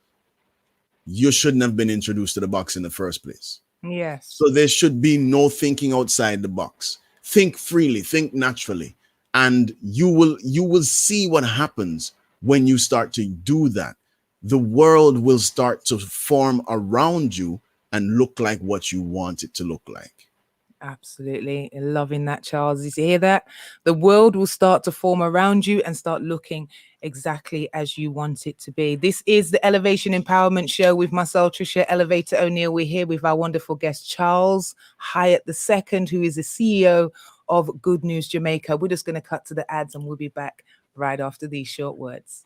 you shouldn't have been introduced to the box in the first place. Yes. So there should be no thinking outside the box. Think freely, think naturally, and you will see what happens when you start to do that. The world will start to form around you and look like what you want it to look like. Absolutely. Loving that, Charles. You hear that? The world will start to form around you and start looking exactly as you want it to be. This is the Elevation Empowerment Show with myself, Tricia Elevator O'Neill. We're here with our wonderful guest, Charles Hyatt II, who is the CEO of Good News Jamaica. We're just going to cut to the ads and we'll be back right after these short words.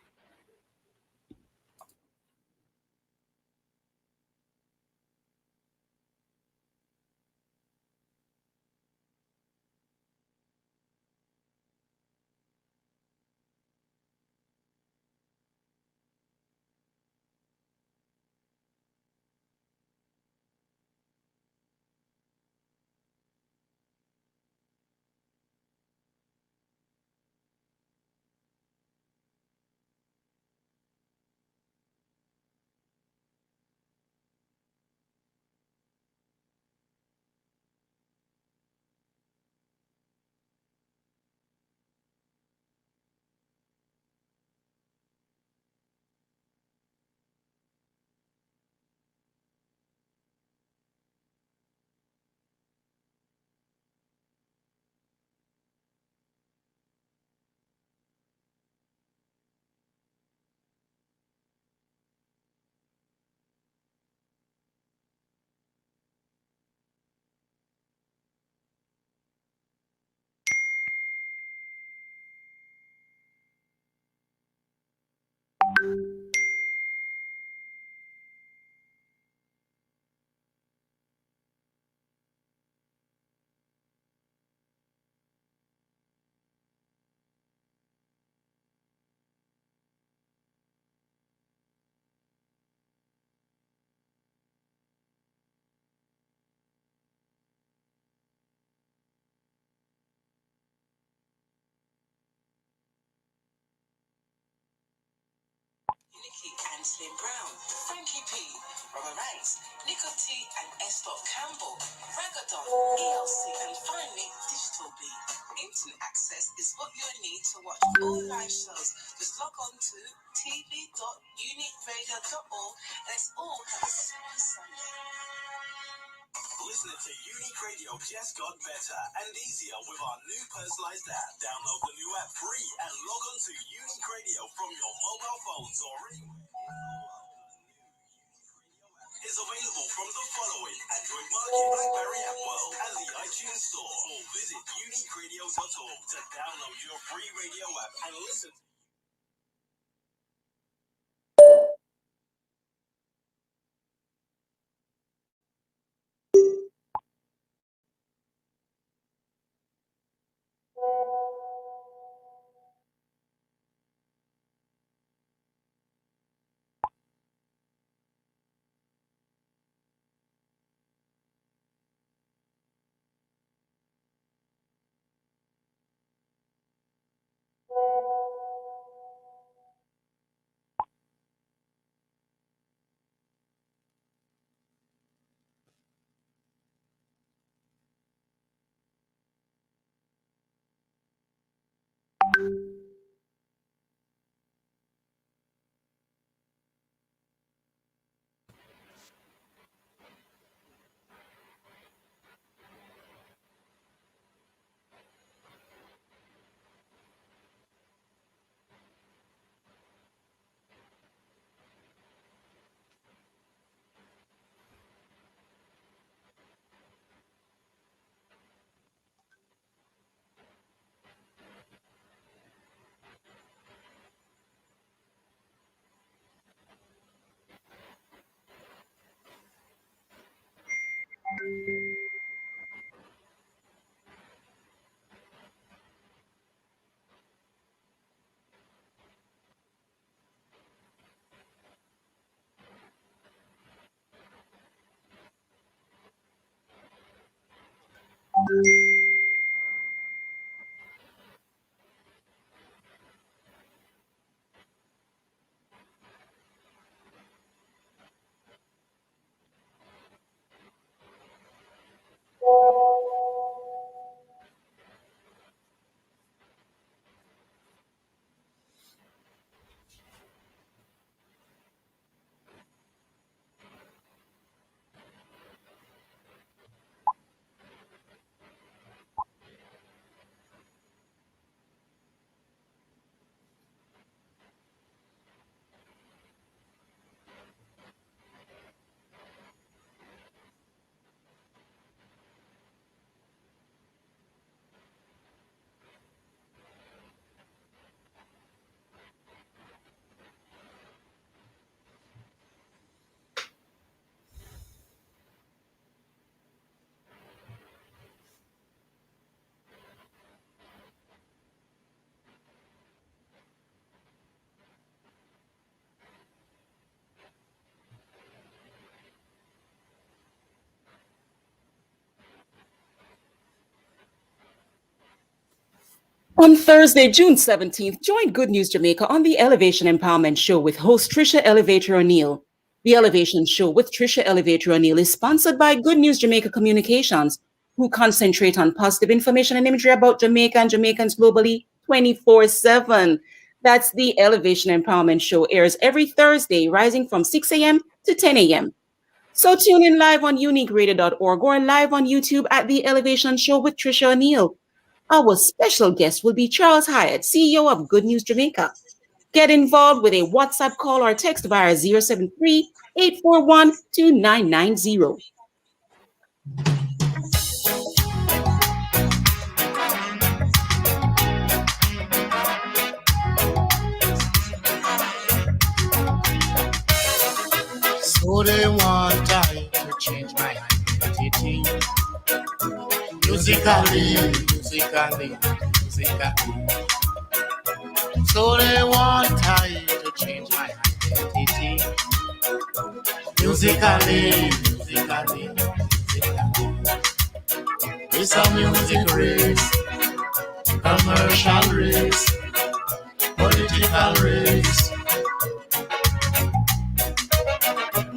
Nikki and Slim Brown, Frankie P, Rubber Ranks, Nico T and S. Campbell, Ragadon, ELC, and finally Digital B. Internet access is what you need to watch all live shows. Just log on to tv.uniqueradio.org and it's all at the same Sunday. Listening to Unique Radio just got better and easier with our new personalized app. Download the new app free and log on to Unique Radio from your mobile phones or anywhere. Is available from the following Android Market, BlackBerry App World, and the iTunes Store. Or visit uniqueradio.org to download your free radio app and listen. On Thursday, June 17th, join Good News Jamaica on the Elevation Empowerment Show with host Tricia Elevator O'Neill. The Elevation Show with Tricia Elevator O'Neill is sponsored by Good News Jamaica Communications, who concentrate on positive information and imagery about Jamaica and Jamaicans globally 24/7. That's the Elevation Empowerment Show airs every Thursday, rising from 6 a.m. to 10 a.m. So tune in live on uniqueradio.org or live on YouTube at The Elevation Show with Tricia O'Neill. Our special guest will be Charles Hyatt, CEO of Good News Jamaica. Get involved with a WhatsApp call or text via 073-841-2990. So they want I to change my identity. Musically. So they want I to change my identity. Musically. It's a music race, commercial race, political race.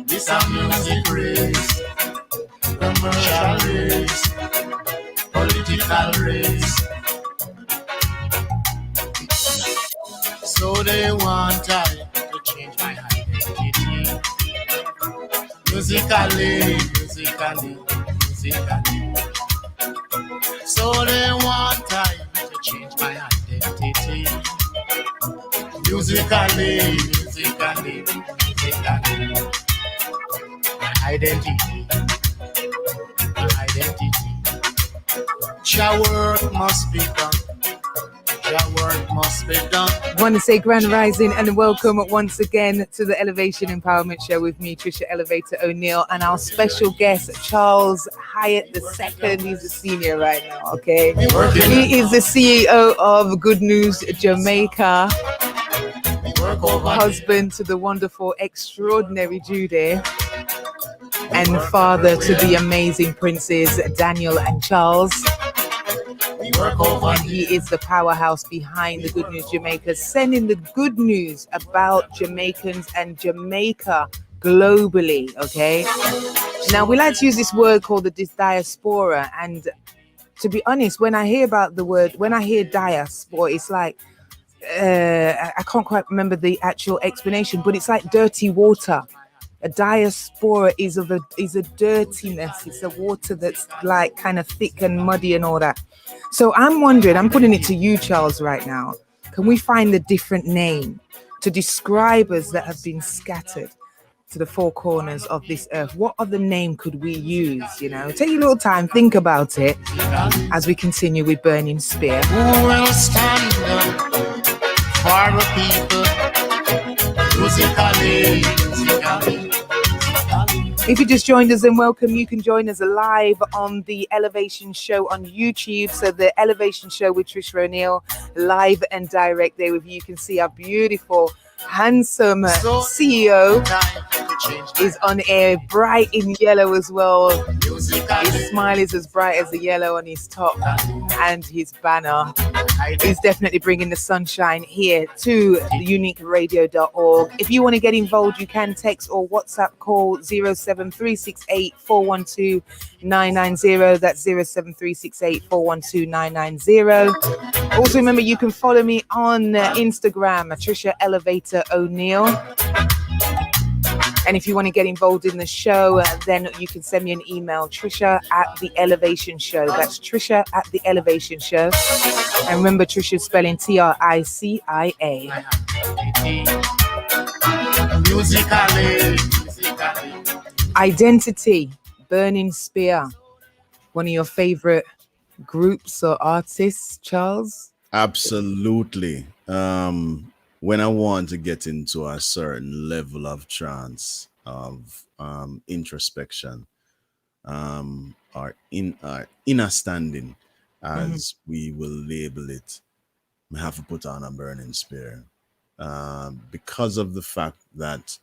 It's a music race, commercial race, political race. So they want I to change my identity. Musically. So they want I to change my identity. Musically. My identity. Your work must be done. Want to say grand rising and welcome once again to the Elevation Empowerment Show with me, Tricia Elevator O'Neill, and our special guest, Charles Hyatt II. He's a senior right now, okay? He is the CEO of Good News Jamaica, husband to the wonderful, extraordinary Judy, and father to the amazing princes Daniel and Charles. And he is the powerhouse behind the Good News Jamaica, sending the good news about Jamaicans and Jamaica globally, okay? Now, we like to use this word called the diaspora, and to be honest, when I hear diaspora, it's like, I can't quite remember the actual explanation, but it's like dirty water. A diaspora is a dirtiness. It's a water that's like kind of thick and muddy and all that. So I'm wondering, I'm putting it to you, Charles, right now. Can we find a different name to describe us that have been scattered to the four corners of this earth? What other name could we use? You know, take a little time, think about it as we continue with Burning Spear. Who will stand up for the people? Musically. If you just joined us, then welcome. You can join us live on the Elevation Show on YouTube. So the Elevation Show with Tricia O'Neill, live and direct there with you. You can see our beautiful, handsome CEO is on air, bright in yellow as well. His smile is as bright as the yellow on his top and his banner. He's definitely bringing the sunshine here to uniqueradio.org. If you want to get involved, you can text or WhatsApp call 07368 412 990. That's 07368 412 990. Also, remember, you can follow me on Instagram, Tricia Elevator O'Neill. And if you want to get involved in the show, then you can send me an email, Tricia at The Elevation Show. That's Tricia at The Elevation Show. And remember, Tricia's spelling Tricia. Identity, Burning Spear. One of your favorite groups or artists, Charles? Absolutely. When I want to get into a certain level of trance, of introspection, or inner standing, as we will label it, I have to put on a burning spear, because of the fact that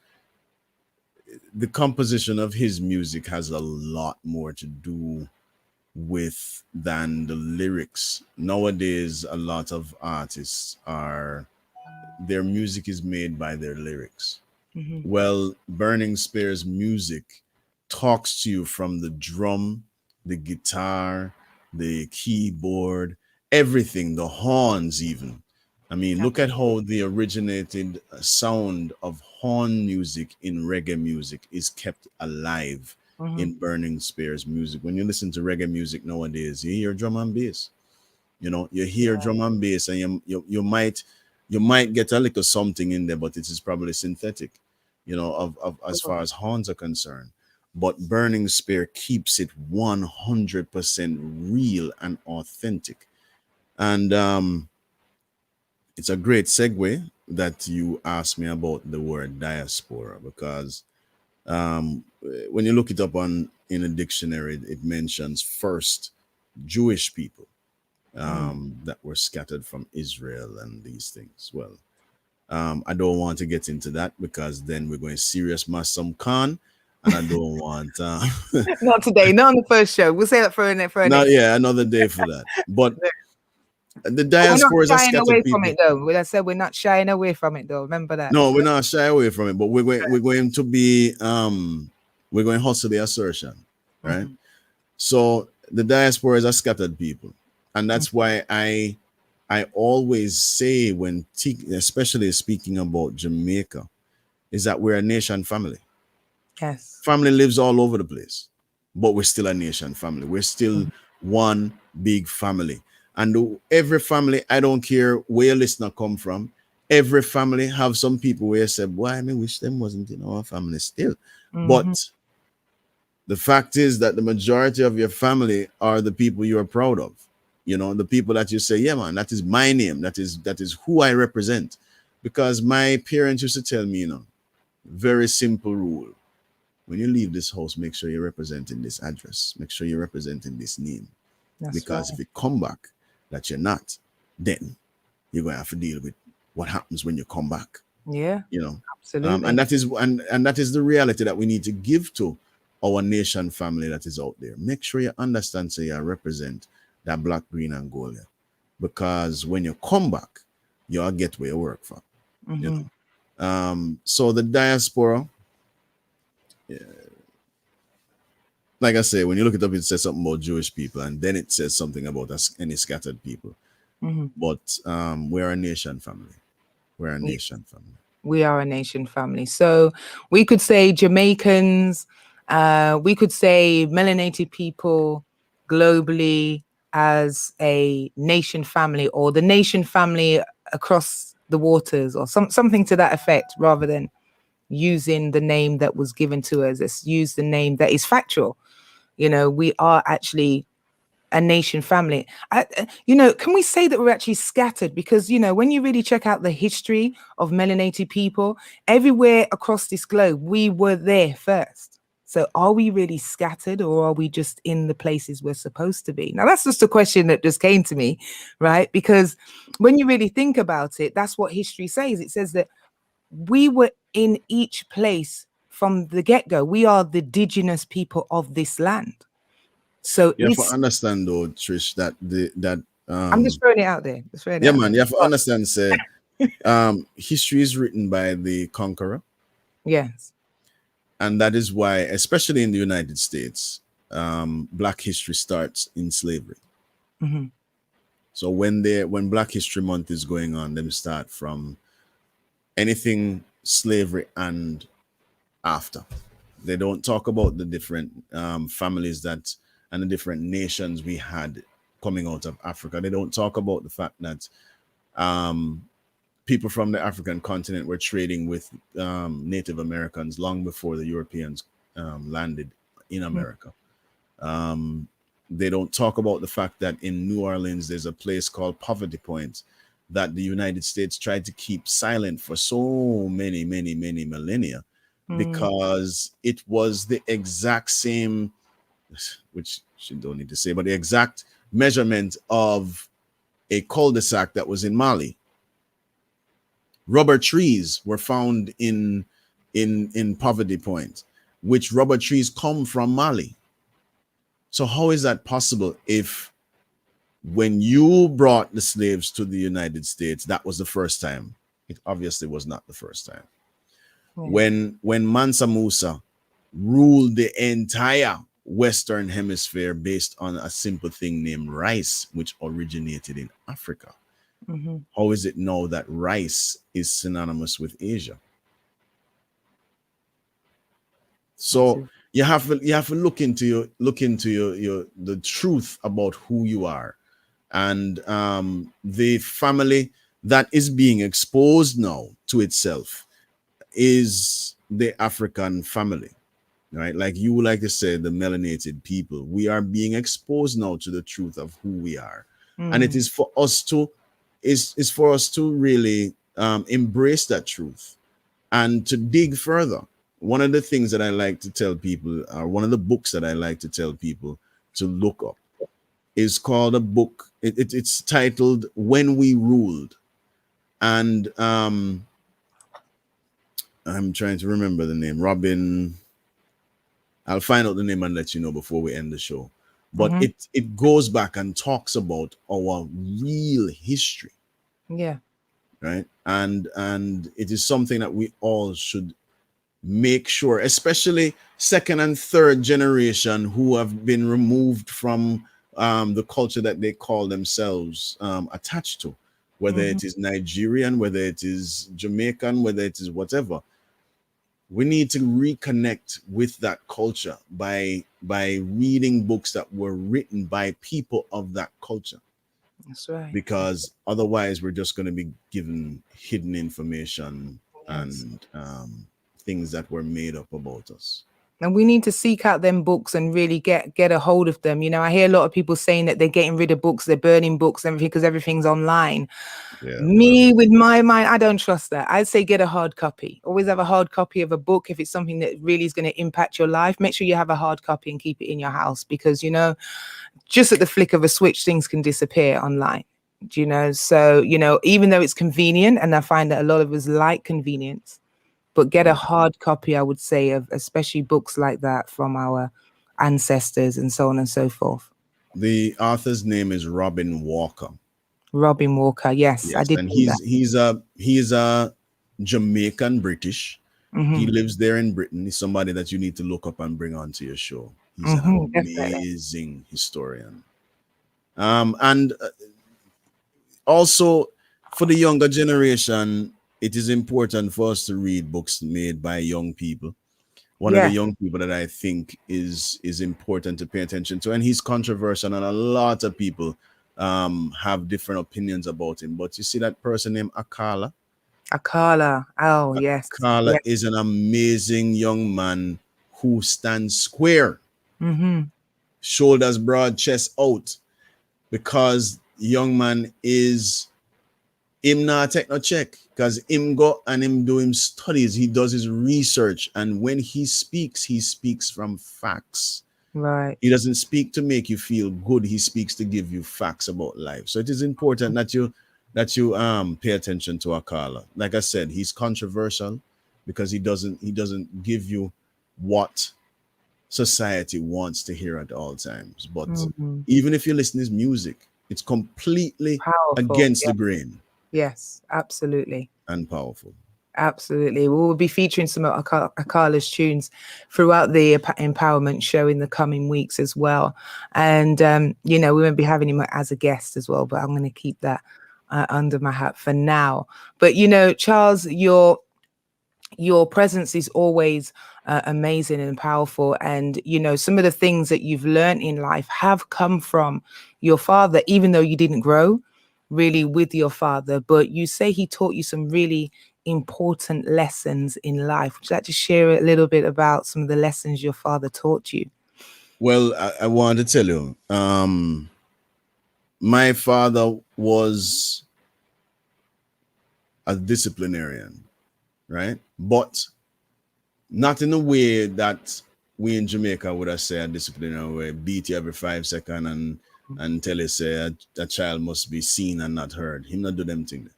the composition of his music has a lot more to do with than the lyrics. Nowadays, a lot of artists their music is made by their lyrics. Well, Burning Spear's music talks to you from the drum, the guitar, the keyboard, everything, the horns even. I mean, look at how the originated sound of horn music in reggae music is kept alive in Burning Spear's music. When you listen to reggae music nowadays, you hear drum and bass. You know, you hear drum and bass, and you might get a little something in there, but it is probably synthetic, you know, of as far as horns are concerned. But Burning Spear keeps it 100% real and authentic. And it's a great segue that you asked me about the word diaspora, because when you look it up in a dictionary, it mentions first Jewish people that were scattered from Israel and these things. Well, I don't want to get into that, because then we're going serious Massam Khan, and I don't want Not today, not on the first show. We'll say that for another day for that. But the diaspora is a scattered away people. from it, though. Well, I said we're not shying away from it, though. Remember that. No, we're not shy away from it, but we're going to be we're going to hustle the assertion, right? So the diaspora is a scattered people, and that's why I always say, when especially speaking about Jamaica, is that we're a nation family. Yes. Family lives all over the place, but we're still a nation family. We're still one big family. And every family, I don't care where your listener come from, every family have some people where you say, boy, I wish them wasn't in our family still. But the fact is that the majority of your family are the people you are proud of. You know, the people that you say, yeah, man, that is my name. That is who I represent. Because my parents used to tell me, you know, very simple rule. When you leave this house, make sure you're representing this address. Make sure you're representing this name. Because if you come back that you're not, then you're going to have to deal with what happens when you come back. Yeah, you know, absolutely. And that is the reality that we need to give to our nation family that is out there. Make sure you understand, so you represent that black, green, and gold. Because when you come back, you'll get where you work from. You know, so the diaspora. Like I say, when you look it up, it says something about Jewish people, and then it says something about any scattered people. But we're a nation family. We're a nation family. We are a nation family. So we could say Jamaicans, we could say melanated people globally as a nation family, or the nation family across the waters, or something to that effect, rather than using the name that was given to us. Let's use the name that is factual. You know, we are actually a nation family. You know, can we say that we're actually scattered? Because, you know, when you really check out the history of melanated people, everywhere across this globe, we were there first. So are we really scattered, or are we just in the places we're supposed to be? Now, that's just a question that just came to me, right? Because when you really think about it, that's what history says. It says that we were in each place from the get-go. We are the indigenous people of this land. So You have to it's, understand though, Trish, that I'm just throwing it out there. Just throwing it yeah, out man, there. you have to understand, say, history is written by the conqueror, Yes. and that is why, especially in the United States, Black history starts in slavery. Hmm. So when Black History Month is going on, them start from anything slavery and after. They don't talk about the different families that and the different nations we had coming out of Africa. They don't talk about the fact that um, people from the African continent were trading with Native Americans long before the Europeans landed in America. Um, they don't talk about the fact that in New Orleans there's a place called Poverty Point that the United States tried to keep silent for so many millennia because it was the exact same, which she don't need to say, but the exact measurement of a cul-de-sac that was in Mali. Rubber trees were found in Poverty Point, which rubber trees come from Mali. So how is that possible if when you brought the slaves to the United States, that was the first time? It obviously was not the first time. When Mansa Musa ruled the entire Western Hemisphere based on a simple thing named rice, which originated in Africa. How is it now that rice is synonymous with Asia? So you have to look into your the truth about who you are, and the family that is being exposed now to itself is the African family, right? Like you like to say, the melanated people. We are being exposed now to the truth of who we are, and it is for us to is for us to really embrace that truth and to dig further. One of the things that I like to tell people, or one of the books that I like to tell people to look up, is called a book. It's titled "When We Ruled," and I'm trying to remember the name. Robin. I'll find out the name and let you know before we end the show. But it goes back and talks about our real history. Yeah. Right. And it is something that we all should make sure, especially second and third generation who have been removed from the culture that they call themselves attached to, whether it is Nigerian, whether it is Jamaican, whether it is whatever. We need to reconnect with that culture by reading books that were written by people of that culture. That's right. Because otherwise we're just going to be given hidden information and things that were made up about us. And we need to seek out them books and really get a hold of them. You know, I hear a lot of people saying that they're getting rid of books, they're burning books, everything because everything's online. Me, with my mind, I don't trust that. I'd say get a hard copy. Always have a hard copy of a book. If it's something that really is going to impact your life, make sure you have a hard copy and keep it in your house, because, you know, just at the flick of a switch, things can disappear online. Do you know? So, you know, even though it's convenient, and I find that a lot of us like convenience, but get a hard copy, I would say, of especially books like that from our ancestors and so on and so forth. The author's name is Robin Walker. Robin Walker, yes, I did. And he's a Jamaican British. He lives there in Britain. He's somebody that you need to look up and bring onto your show. He's an amazing historian. And also for the younger generation, it is important for us to read books made by young people. One of the young people that I think is important to pay attention to, and he's controversial, and a lot of people have different opinions about him. But you see that person named Akala? Akala, oh yes. Akala is an amazing young man who stands square, shoulders broad, chest out, because young man is him not take no check, because him go and him do him studies, he does his research, and when he speaks from facts. Right. He doesn't speak to make you feel good, he speaks to give you facts about life. So it is important that you pay attention to Akala. Like I said, he's controversial because he doesn't give you what society wants to hear at all times. But Mhm. even if you listen to his music, it's completely Powerful. against Yeah. the grain Yes, absolutely. and powerful. Absolutely. We will be featuring some of Akala's tunes throughout the empowerment show in the coming weeks as well. And, we won't be having him as a guest as well, but I'm going to keep that under my hat for now. But, Charles, your presence is always amazing and powerful. And, some of the things that you've learned in life have come from your father, even though you didn't grow really with your father. But you say he taught you some really important lessons in life. Would you like to share a little bit about some of the lessons your father taught you? Well, I want to tell you, my father was a disciplinarian, right? But not in a way that we in Jamaica would have said a disciplinarian way, beat you every 5 seconds and tell you say a child must be seen and not heard. Him not do them things.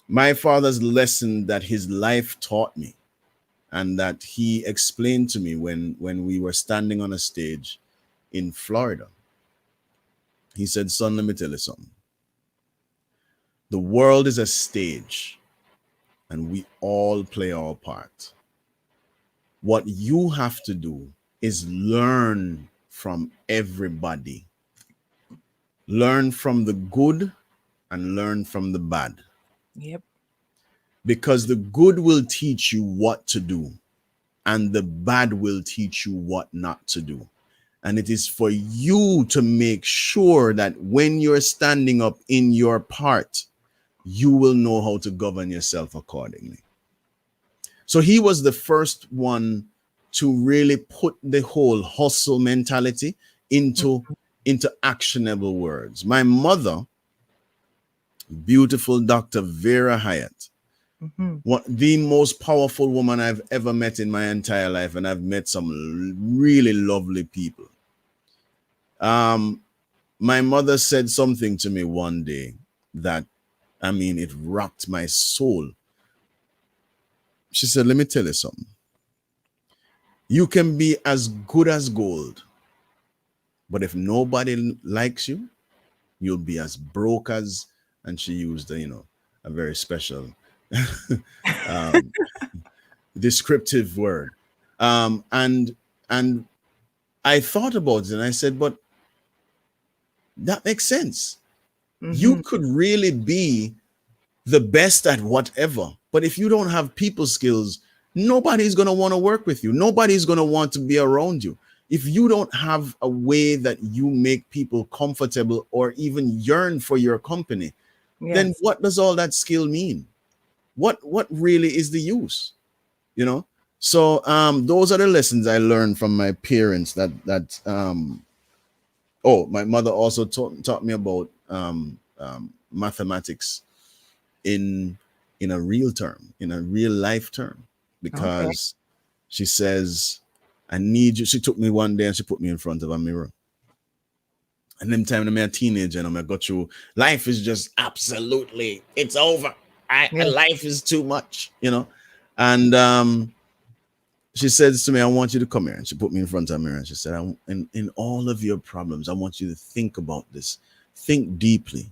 My father's lesson that his life taught me and that he explained to me when we were standing on a stage in Florida. He said, son, let me tell you something. The world is a stage and we all play our part. What you have to do is learn from everybody. Learn from the good and learn from the bad. Yep. Because the good will teach you what to do and the bad will teach you what not to do. And it is for you to make sure that when you're standing up in your part, you will know how to govern yourself accordingly. So he was the first one to really put the whole hustle mentality into actionable words. My mother, beautiful Dr. Vera Hyatt, the most powerful woman I've ever met in my entire life, and I've met some really lovely people. My mother said something to me one day that, it rocked my soul. She said, let me tell you something. You can be as good as gold, but if nobody likes you, you'll be as broke as, and she used a very special descriptive word. And I thought about it and I said, but that makes sense. You could really be the best at whatever, but if you don't have people skills, nobody's going to want to work with you. Nobody's going to want to be around you. If you don't have a way that you make people comfortable or even yearn for your company, then what does all that skill mean? What really is the use? So those are the lessons I learned from my parents. My mother also taught me about mathematics in a real term, in a real life term, because she says, I need you. She took me one day and she put me in front of a mirror. And them time I'm a teenager and I got you, life is just absolutely, it's over. Life is too much, And she says to me, I want you to come here. And she put me in front of a mirror and she said, in all of your problems, I want you to think about this. Think deeply.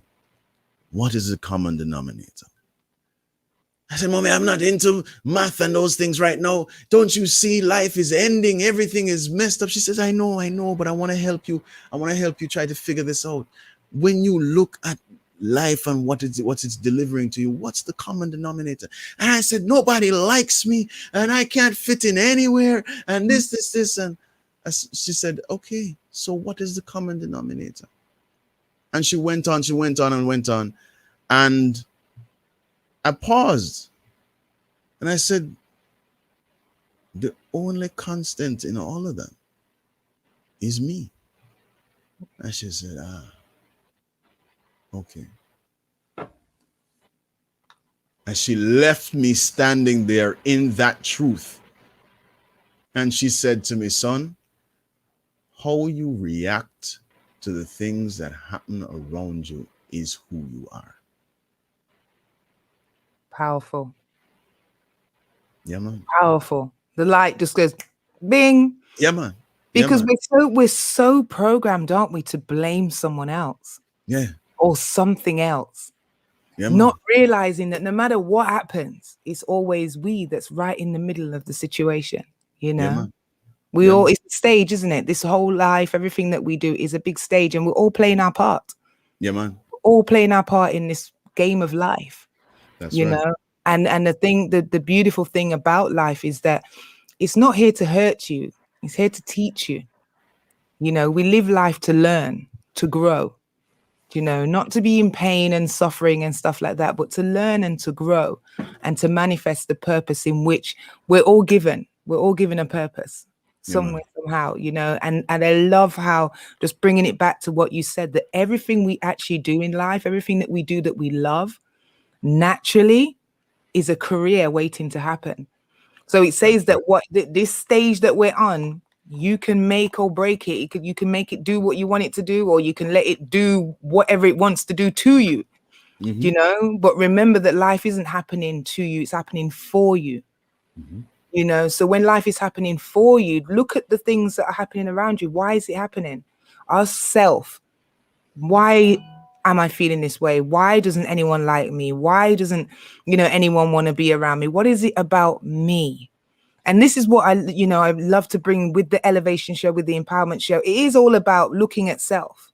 What is the common denominator? I said, Mommy, I'm not into math and those things right now. Don't you see life is ending? Everything is messed up. She says, I know, but I want to help you. I want to help you try to figure this out. When you look at life and what it's delivering to you, what's the common denominator? And I said, nobody likes me and I can't fit in anywhere. And this. And she said, okay, so what is the common denominator? And she went on. And I paused and I said, the only constant in all of them is me. And she said, okay. And she left me standing there in that truth. And she said to me, son, how you react to the things that happen around you is who you are. Powerful. Yeah, man. Powerful. The light just goes bing. Yeah, man. Yeah, Because man. we're so programmed, aren't we, to blame someone else Yeah. or something else, Yeah, man. not realizing that no matter what happens, it's always we that's right in the middle of the situation. You Yeah, know, man. we Yeah, all, man. it's a stage, isn't it? This whole life, everything that we do is a big stage, and we're all playing our part. Yeah, man. All playing our part in this game of life. That's You right. know, and the thing, the beautiful thing about life is that it's not here to hurt you. It's here to teach you. You know, we live life to learn, to grow, you know, not to be in pain and suffering and stuff like that, but to learn and to grow and to manifest the purpose in which we're all given. We're all given a purpose Yeah, man. somewhere, somehow, you know, and I love how, just bringing it back to what you said, that everything we actually do in life, everything that we do that we love, naturally is a career waiting to happen. So it says that this stage that we're on, you can make or break it. You can make it do what you want it to do, or you can let it do whatever it wants to do to you. Mm-hmm. You know, but remember that life isn't happening to you, it's happening for you. Mm-hmm. You know, so when life is happening for you, look at the things that are happening around you. Why is it happening? Ourself. Why am I feeling this way? Why doesn't anyone like me? Why doesn't, you know, anyone want to be around me? What is it about me? And this is what I love to bring with the elevation show, with the empowerment show. It is all about looking at self.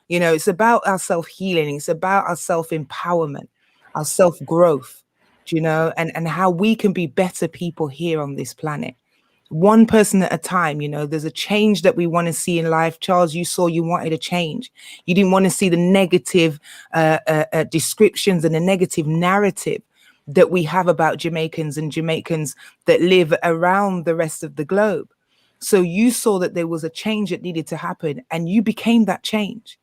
You know, it's about our self-healing. It's about our self-empowerment, our self-growth, you know, and how we can be better people here on this planet. One person at a time. You know, there's a change that we want to see in life. Charles, you wanted a change. You didn't want to see the negative descriptions and the negative narrative that we have about Jamaicans and Jamaicans that live around the rest of the globe. So you saw that there was a change that needed to happen, and you became that change.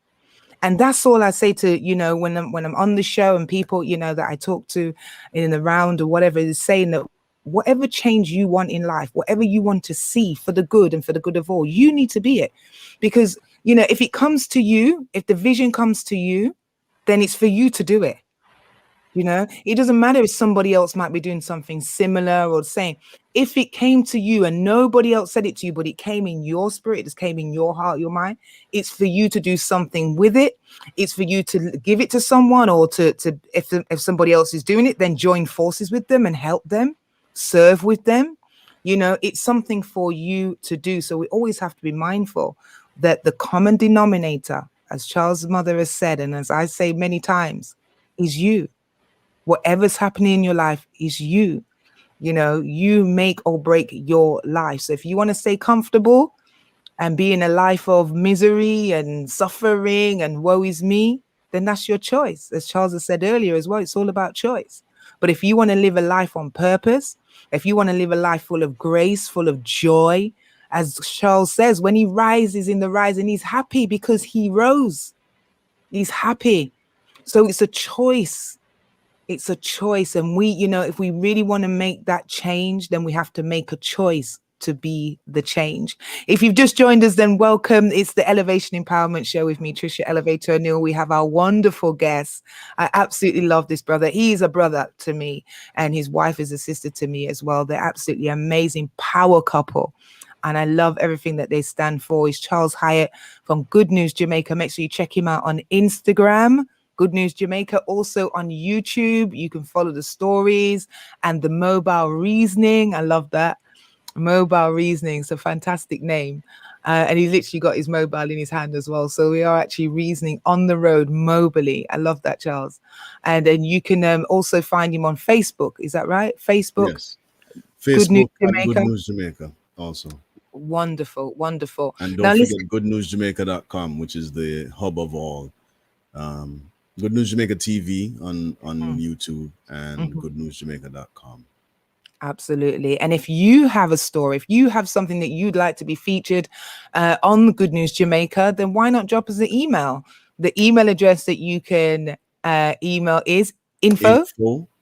And that's all I say to, you know, when I'm on the show and people, you know, that I talk to in the round or whatever, is saying that whatever change you want in life, whatever you want to see for the good and for the good of all, you need to be it. Because, you know, if it comes to you, if the vision comes to you, then it's for you to do it. You know, it doesn't matter if somebody else might be doing something similar or the same. If it came to you and nobody else said it to you, but it came in your spirit, it just came in your heart, your mind, it's for you to do something with it. It's for you to give it to someone, or to if somebody else is doing it, then join forces with them and help them, serve with them. You know, it's something for you to do. So we always have to be mindful that the common denominator, as Charles' mother has said, and as I say many times, is you. Whatever's happening in your life is you. You know, you make or break your life. So if you want to stay comfortable and be in a life of misery and suffering and woe is me, then that's your choice. As Charles has said earlier as well, it's all about choice. But if you want to live a life on purpose, if you want to live a life full of grace, full of joy, as Charles says, when he rises in the rising, he's happy because he rose. He's happy. So it's a choice. It's a choice. And we, you know, if we really want to make that change, then we have to make a choice to be the change. If you've just joined us, then welcome. It's the Elevation Empowerment Show with me, Tricia Elevator O'Neill. We have our wonderful guest. I absolutely love this brother. He is a brother to me, and his wife is a sister to me as well. They're absolutely amazing power couple. And I love everything that they stand for. Is Charles Hyatt from Good News Jamaica. Make sure you check him out on Instagram. Good News Jamaica, also on YouTube. You can follow the stories and the mobile reasoning. I love that. Mobile reasoning. It's a fantastic name. And he's literally got his mobile in his hand as well. So we are actually reasoning on the road mobily. I love that, Charles. And then you can also find him on Facebook. Is that right? Facebook? Yes. Good News Facebook at Good Jamaica. News Jamaica also. Wonderful, wonderful. And Now don't listen, forget goodnewsjamaica.com, which is the hub of all. Good News Jamaica TV on YouTube, and goodnewsjamaica.com. absolutely. And if you have a story, if you have something that you'd like to be featured on Good News Jamaica, then why not drop us an email? The email address that you can email is info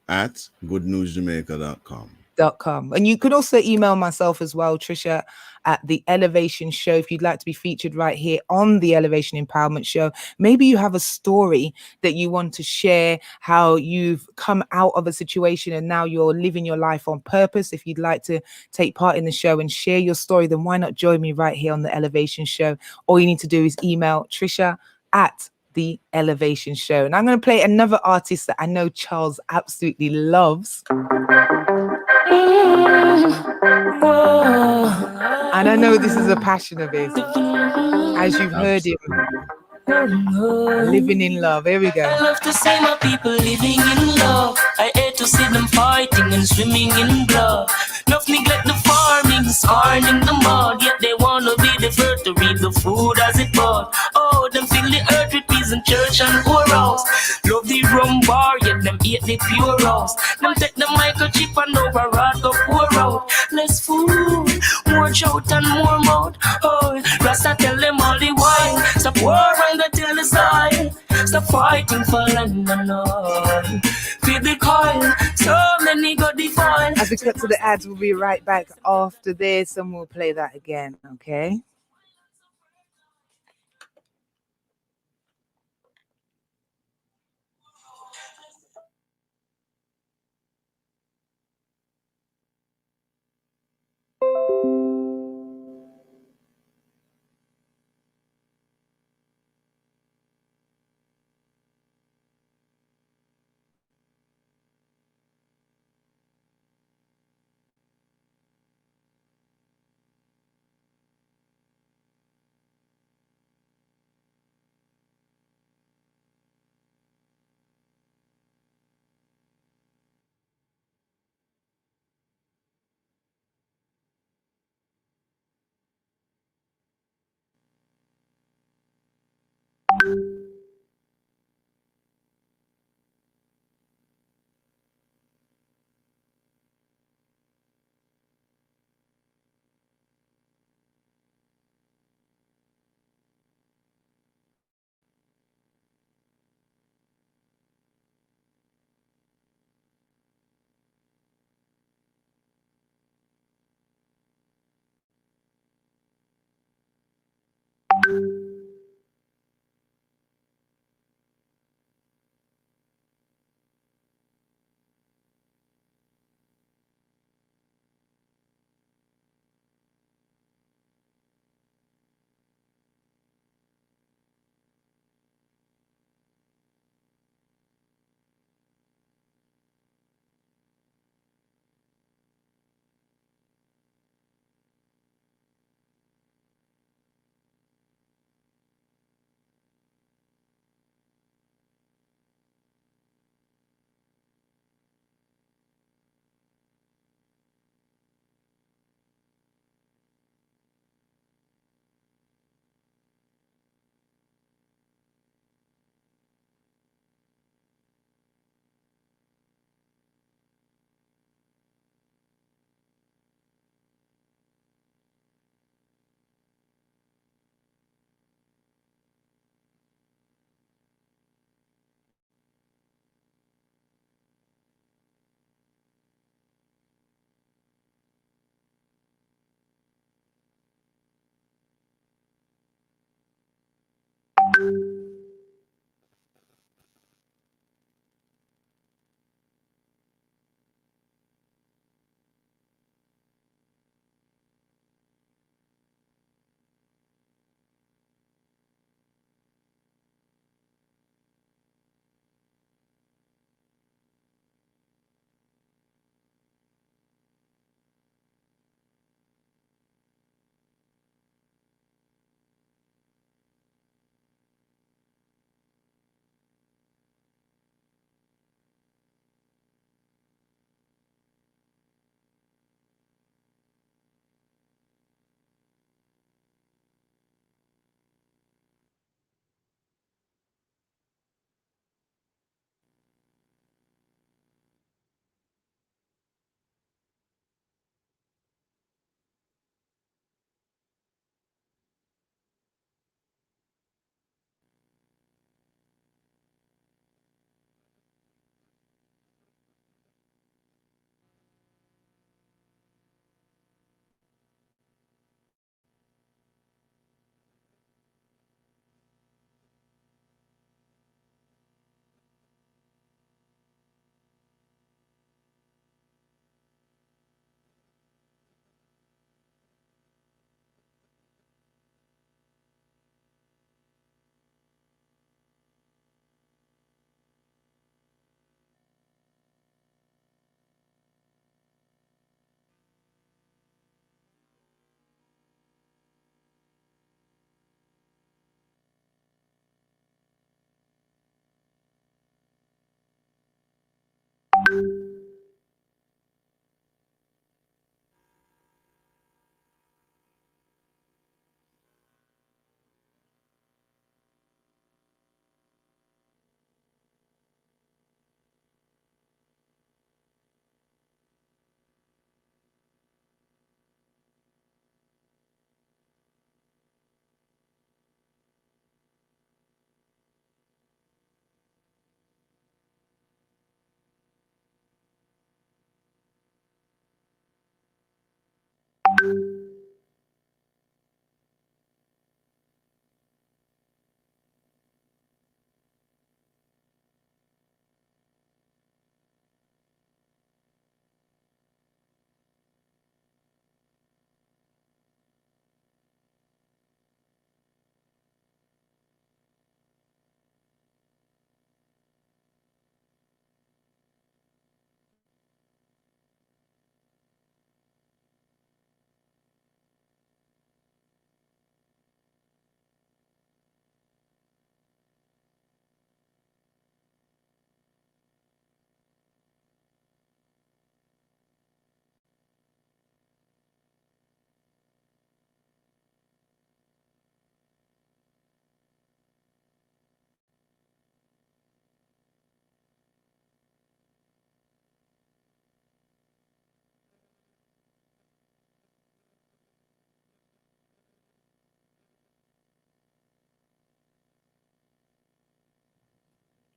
at goodnewsjamaica.com. .com. And you could also email myself as well, Tricia at The Elevation Show. If you'd like to be featured right here on The Elevation Empowerment Show, maybe you have a story that you want to share, how you've come out of a situation and now you're living your life on purpose. If you'd like to take part in the show and share your story, then why not join me right here on The Elevation Show? All you need to do is email Tricia at The Elevation Show. And I'm going to play another artist that I know Charles absolutely loves. And I know this is a passion of his, as you've heard him. Living in love. Here we go. I love to see my people living in love. I hate to see them fighting and swimming in blood. Enough neglect the farming, scarring in the mud. Yet they wanna be the first to reap the food as it bud. Oh, them fill the earth with peace and church and whorehouse. Love the rum bar, yet them eat the pure house. Them take the microchip and override the pour out. Less food, more shout and more mouth. Oh, Rasta tell them all the while. Stop war and go tell the side. Stop fighting for land and all. Feel the coil, so many go define. As we cut to the ads, we'll be right back after this and we'll play that again, okay?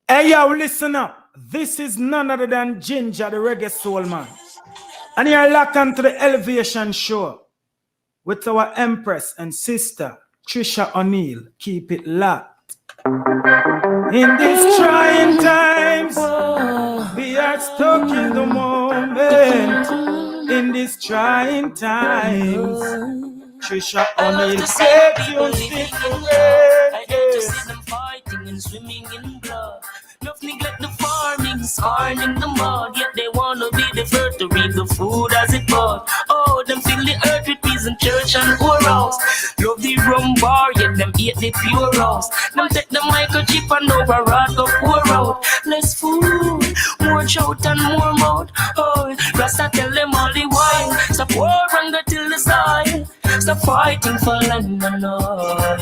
Hey yo, listen up. This is none other than Ginger, the reggae soul man. And you're locked onto the Elevation Show with our Empress and sister, Tricia O'Neill. Keep it locked. In these trying times, we are stuck in the moment. In these trying times, Tricia O'Neill said you different. I hate to see them fighting and swimming in blood. Enough neglect the farming, scarring in the mud. Yet they wanna be the first to reap the food as it bud. Oh, them fill the earth with peace and church and whorehouse. Love the rum bar, yet them eat the pure house. Them take the microchip and override the pour out. Less food, more shout and more mouth. Oh, Rasta tell them all the while. Stop war and go till the side. Stop fighting for land and all.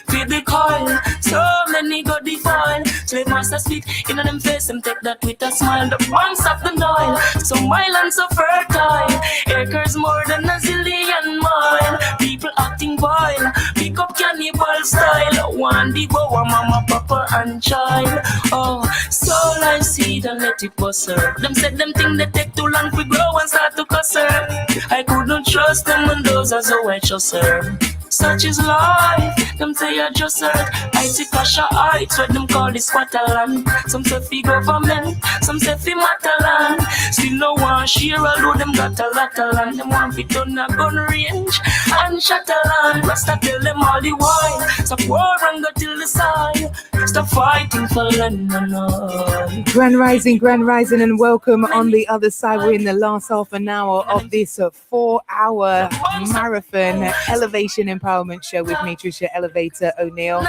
Feed the coil, so many go defile. Slave master speak in them face, them take that with a smile. The banks of the Nile, so my land so fertile. Acres more than a zillion mile. People acting vile, pick up cannibal style. One devour mama, papa and child. Oh, soul I see, don't let it bust her. Them said them think they take too long to grow and start to cuss her. I couldn't trust them and those as how I trust her. Such is life, them say I just heard. I see Kasha Heights, what them call the squatter land. Some say fi government, some say fi Matalan. Still no one share, although them got a lot of land. Them want fi turn a gun range and shatter land. Rasta tell them all the while, stop war and go till the side. Stop fighting for land and all. Grand Rising, and welcome on the other side. We're in the last half an hour of this 4-hour marathon Elevation Empowerment Show with me, Tricia Elevator O'Neill.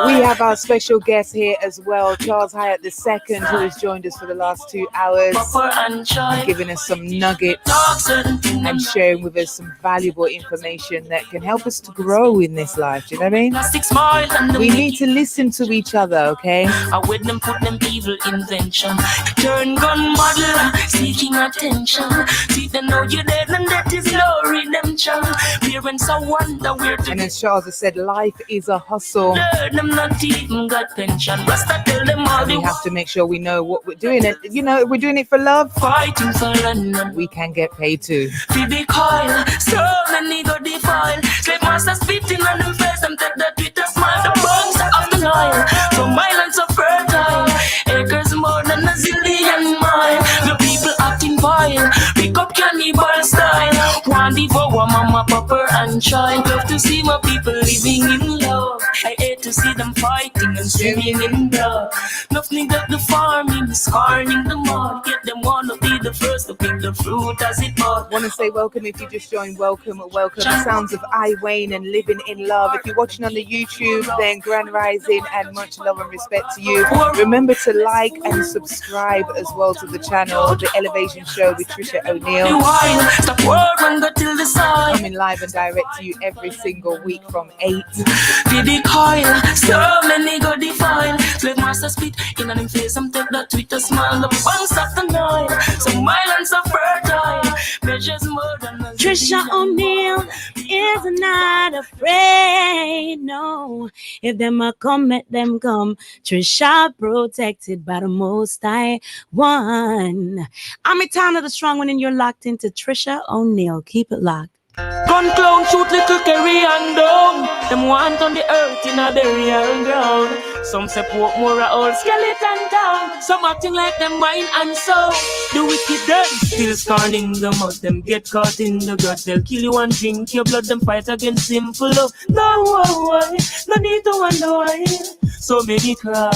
We have our special guest here as well, Charles Hyatt II, who has joined us for the last 2 hours, giving us some nuggets and sharing with us some valuable information that can help us to grow in this life. Do you know what I mean? We need to listen to each other, okay? I with them put them evil invention. Turn gun model, seeking attention. See them know you're dead and that is no redemption. Parents are wonder where to. And as Charles has said, life is a hustle. Them not even got pension. Rasta tell them all we have to make sure we know what we're doing. And you know, if we're doing it for love, fighting for London, we can get paid too. Feed the coil, so many go defile. Slave master spitting on them face, them take that with a smile. The bones of the Nile, from islands of fertile. Acres more than a zillion mile. The people acting vile, pick up cannibal style. One devour mama, papa and child. Love to see my people living in love. I hate to see them fighting and swimming in blood. Nothing that the farming, scarring the mud. Yet them wanna be the first to pick the fruit as it bud. Want to say welcome if you just joined. Welcome. The sounds of I Wayne and Living in Love. If you're watching on the YouTube, then Grand Rising and much love and respect to you. Remember to like and subscribe as well to the channel, The Elevation Show with Tricia O'Neill. Coming live and direct to you every single week from 8. So many go define. Slave master spit in an face. Some take that Twitter smile. The bunks of the night. Some islands are fertile. Measures more than Tricia O'Neill is not afraid. No, if them a come, let them come. Tricia protected by the Most High One. I'm Etana the Strong One, and you're locked into Tricia O'Neill. Keep it locked. Gun clown shoot little Kerry and down. Them want on the earth in a burial ground. Some say poke more a old skeleton down. Some acting like them wine and so. The wicked them still scorning the mud. Them get caught in the gut. They'll kill you and drink your blood. Them fight against simple love. No why, no need to wonder why. So many cry,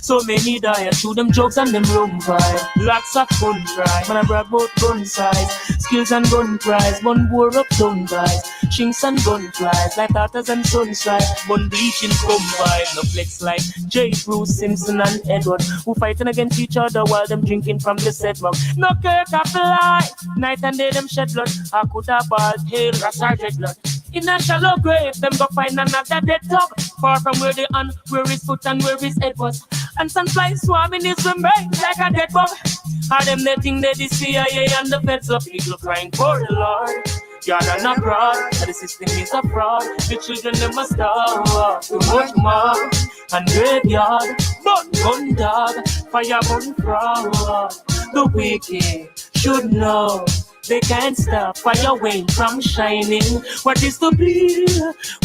so many die. I shoot them jokes and them run by. Lots of gun cry. Man I brag about gun size. Skills and gun prize. One bore up tongue guys. Chinks and gun flies. Like daughters and sunshine. One bleaching combine. No flex like J. Bruce, Simpson and Edward, who fighting against each other while them drinking from the set mug. No kirk a fly. Night and day them shed blood. I could have bald hail or sergeant blood. In a shallow grave, them go find another dead dog. Far from where they on, where his foot and where his head was. And some flies swarming his remains like a dead bug. Are them they think they the CIA and the feds of people crying for the Lord. God are not proud, the system is a fraud. The children they must starve. Too much more and graveyard, but gun dog, fire gun fraud. The wicked should know. They can't stop fire Wayne from shining. What is to be,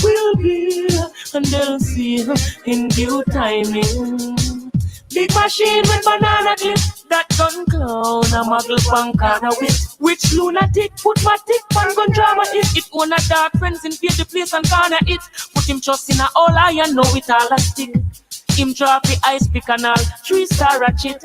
will be, and they'll see in due timing. Big machine with banana clip, that gun clown, a muggle punk corner with. Which lunatic put my tick on gun drama if it own a dark friends invade the place and corner it. Put him trust in a all iron, know it all a stick. Him drop the ice pick and all 3-star ratchet.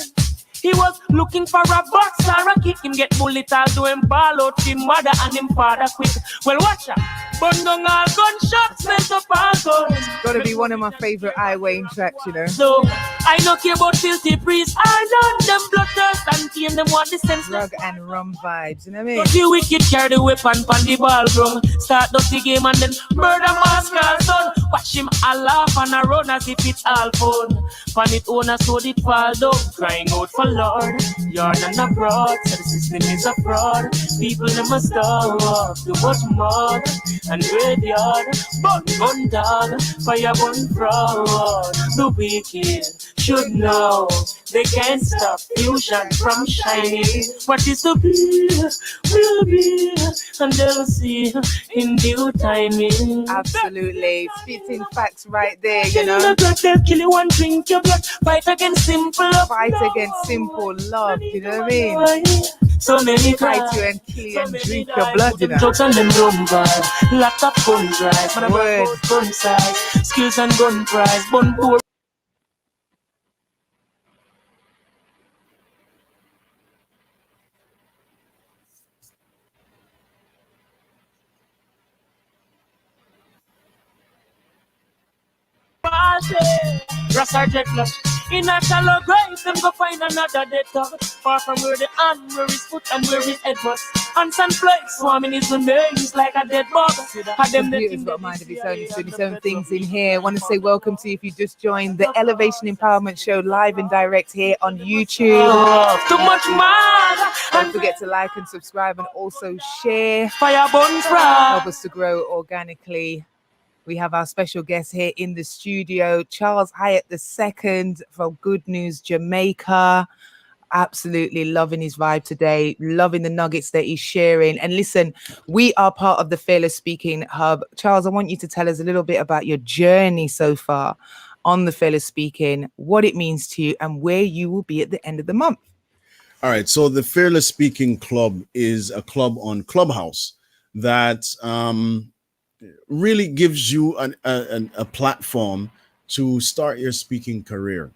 He was looking for a box or a kick. Him get bullet all do him ball out him mother and him father quick. Well watch out, bun down all gunshots melt up all guns. Gotta be one of my favorite I Wayne tracks, you know. So I don't care about filthy priests. I love them bloodthirst and team them want the sense. Drug and rum vibes, you know what I mean? But the wicked carry the weapon pan the ball ground. Start up the game and then murder mask son. Watch him all laugh and a run as if it's all fun. Pan it on a so it fall down. Crying out for Lord, you're not a fraud, so the system is a fraud. People never starve, too much mud and graveyard, but gun dog, fire gun fraud. The wicked should know they can't stop fusion from shining. What is to be, will be, and they'll see in due timing. Absolutely, spitting facts right there, you know. They'll kill you and drink your blood. Fight against simple love. Fight against simple love, you know what I mean? So many fight you and kill you and drink your blood, you know. Drugs and them rum vibe. Locked up gun drive. Word. Gun size. Skills and gun prize. Bun poor. Sergeant Lush. In a shallow grave, them go find another dead dog. Far from where the hand, where his foot and where his head was. And some flies swarming his remains like a dead bug. Computer's got a mind of its own. It's doing its own things in here. I want to say welcome to you if you just joined the Elevation Empowerment Show live and direct here on YouTube. Too much mad. Don't forget to like and subscribe and also share. Fire burn fry. Help us to grow organically. We have our special guest here in the studio, Charles Hyatt II from Good News Jamaica. Absolutely loving his vibe today, loving the nuggets that he's sharing. And listen, we are part of the Fearless Speaking Hub. Charles, I want you to tell us a little bit about your journey so far on the Fearless Speaking, what it means to you, and where you will be at the end of the month. All right. So the Fearless Speaking Club is a club on Clubhouse that really gives you a platform to start your speaking career.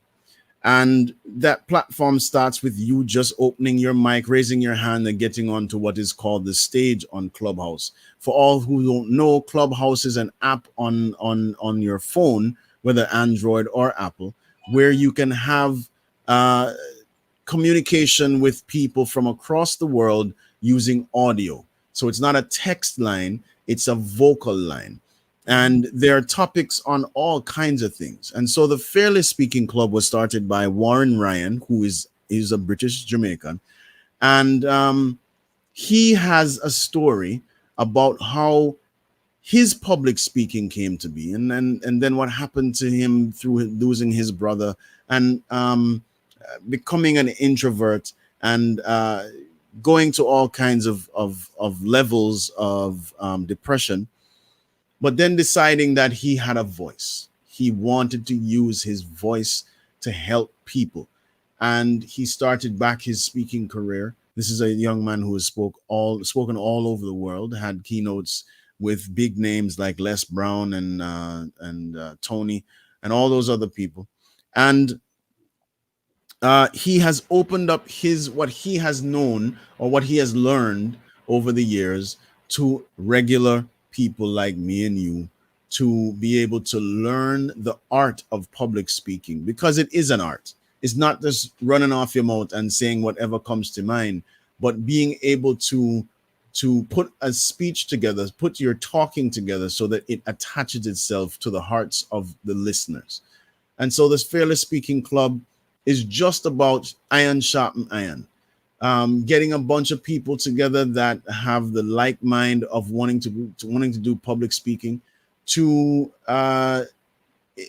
And that platform starts with you just opening your mic, raising your hand, and getting onto what is called the stage on Clubhouse. For all who don't know, Clubhouse is an app on your phone, whether Android or Apple, where you can have communication with people from across the world using audio. So it's not a text line, it's a vocal line. And there are topics on all kinds of things. And so the Fearless Speaking Club was started by Warren Ryan, who is a British Jamaican. And he has a story about how his public speaking came to be, and then what happened to him through losing his brother, and becoming an introvert, and going to all kinds of levels of depression, but then deciding that he had a voice. He wanted to use his voice to help people. And he started back his speaking career. This is a young man who has spoken all over the world, had keynotes with big names like Les Brown and Tony and all those other people. And he has opened up what he has known or what he has learned over the years to regular people like me and you, to be able to learn the art of public speaking, because it is an art. It's not just running off your mouth and saying whatever comes to mind, but being able to put a speech together, put your talking together so that it attaches itself to the hearts of the listeners. And so this Fearless Speaking Club is just about iron sharpen iron. Getting a bunch of people together that have the like mind of wanting to do public speaking, to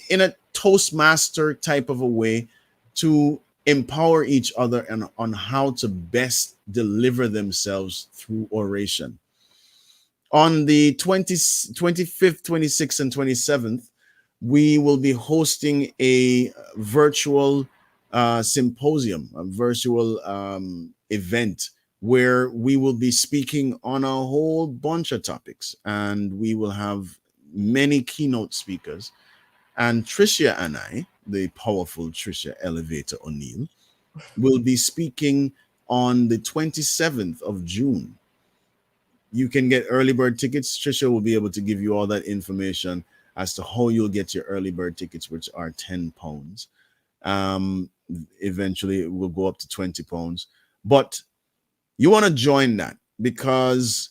in a Toastmaster type of a way, to empower each other and on how to best deliver themselves through oration. On the 25th, 26th, and 27th, we will be hosting a virtual symposium, a virtual event, where we will be speaking on a whole bunch of topics, and we will have many keynote speakers. And Tricia and I, the powerful Tricia Elevator O'Neill, will be speaking on the 27th of June. You can get early bird tickets. Tricia will be able to give you all that information as to how you'll get your early bird tickets, which are £10. Eventually it will go up to £20. But you want to join that because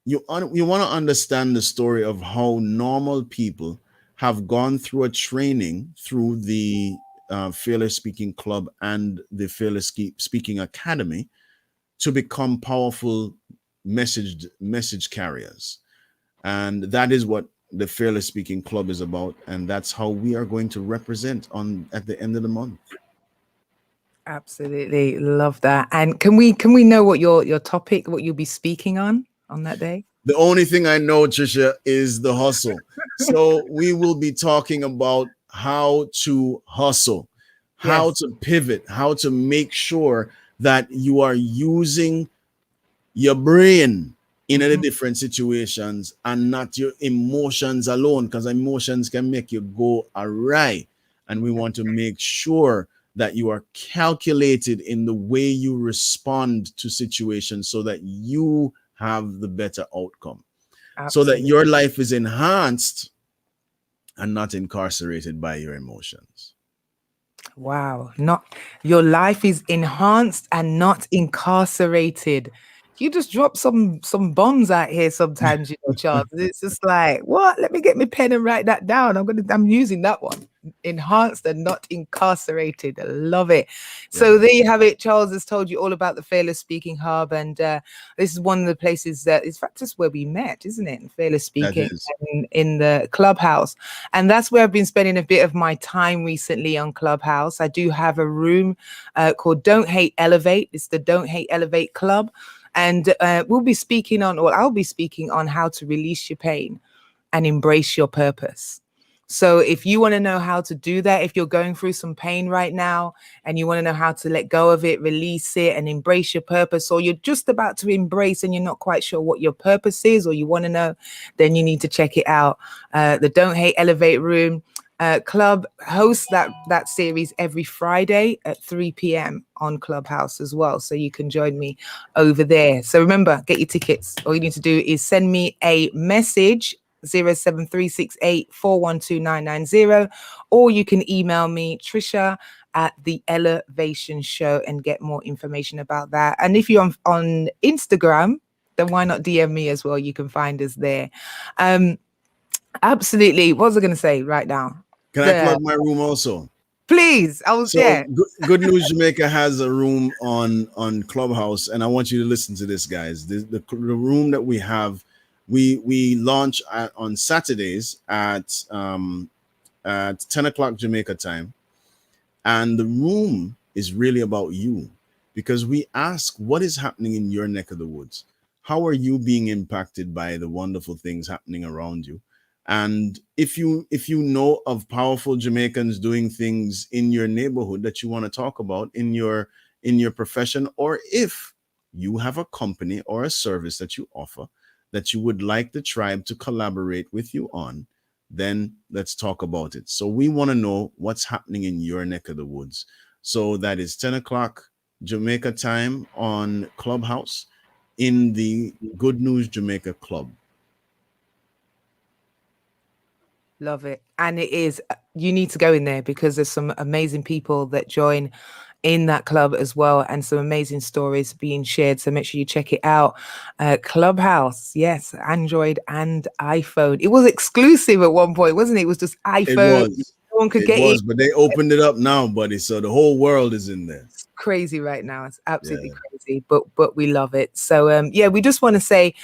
you want to understand the story of how normal people have gone through a training through the Fearless Speaking Club and the Fearless Speaking Academy to become powerful message carriers. And that is what the Fearless Speaking Club is about, and that's how we are going to represent at the end of the month. Absolutely love that. And can we know what your topic, what you'll be speaking on that day? The only thing I know, Tricia, is the hustle. So we will be talking about how to hustle, how to pivot, how to make sure that you are using your brain in the different situations and not your emotions alone, because emotions can make you go awry. And we want to make sure that you are calculated in the way you respond to situations so that you have the better outcome. Absolutely. So that your life is enhanced and not incarcerated by your emotions. Wow. Your life is enhanced and not incarcerated. You just drop some bombs out here sometimes, Charles. It's just like, what? Let me get my pen and write that down. I'm using that one. Enhanced and not incarcerated. I love it. Yeah. So there you have it. Charles has told you all about the Fearless Speaking Hub, and this is one of the places that is just where we met, isn't it? Fearless Speaking in the Clubhouse, and that's where I've been spending a bit of my time recently on Clubhouse. I do have a room called Don't Hate Elevate. It's the Don't Hate Elevate Club. And I'll be speaking on how to release your pain and embrace your purpose. So if you want to know how to do that, if you're going through some pain right now and you want to know how to let go of it, release it and embrace your purpose, or you're just about to embrace and you're not quite sure what your purpose is, or you want to know, then you need to check it out. The Don't Hate Elevate room. Club hosts that series every Friday at 3 p.m. on Clubhouse as well. So you can join me over there. So remember, get your tickets. All you need to do is send me a message 07368412990, or you can email me Tricia at the Elevation Show and get more information about that. And if you're on Instagram, then why not DM me as well? You can find us there. Absolutely. What was I going to say right now? Can I plug my room also? Please. I was there. Good News Jamaica has a room on Clubhouse, and I want you to listen to this, guys. The room that we have, we launch on Saturdays at 10 o'clock Jamaica time, and the room is really about you, because we ask what is happening in your neck of the woods. How are you being impacted by the wonderful things happening around you? And if you know of powerful Jamaicans doing things in your neighborhood that you want to talk about in your profession, or if you have a company or a service that you offer that you would like the tribe to collaborate with you on, then let's talk about it. So we want to know what's happening in your neck of the woods. So that is 10 o'clock Jamaica time on Clubhouse in the Good News Jamaica Club. Love it. And it is, you need to go in there because there's some amazing people that join in that club as well, and some amazing stories being shared. So make sure you check it out. Clubhouse, yes, Android and iPhone. It was exclusive at one point, wasn't it? It was just iPhone. No one could get in. But they opened it up now, buddy. So the whole world is in there. It's crazy right now. It's absolutely crazy, but we love it. So we just want to say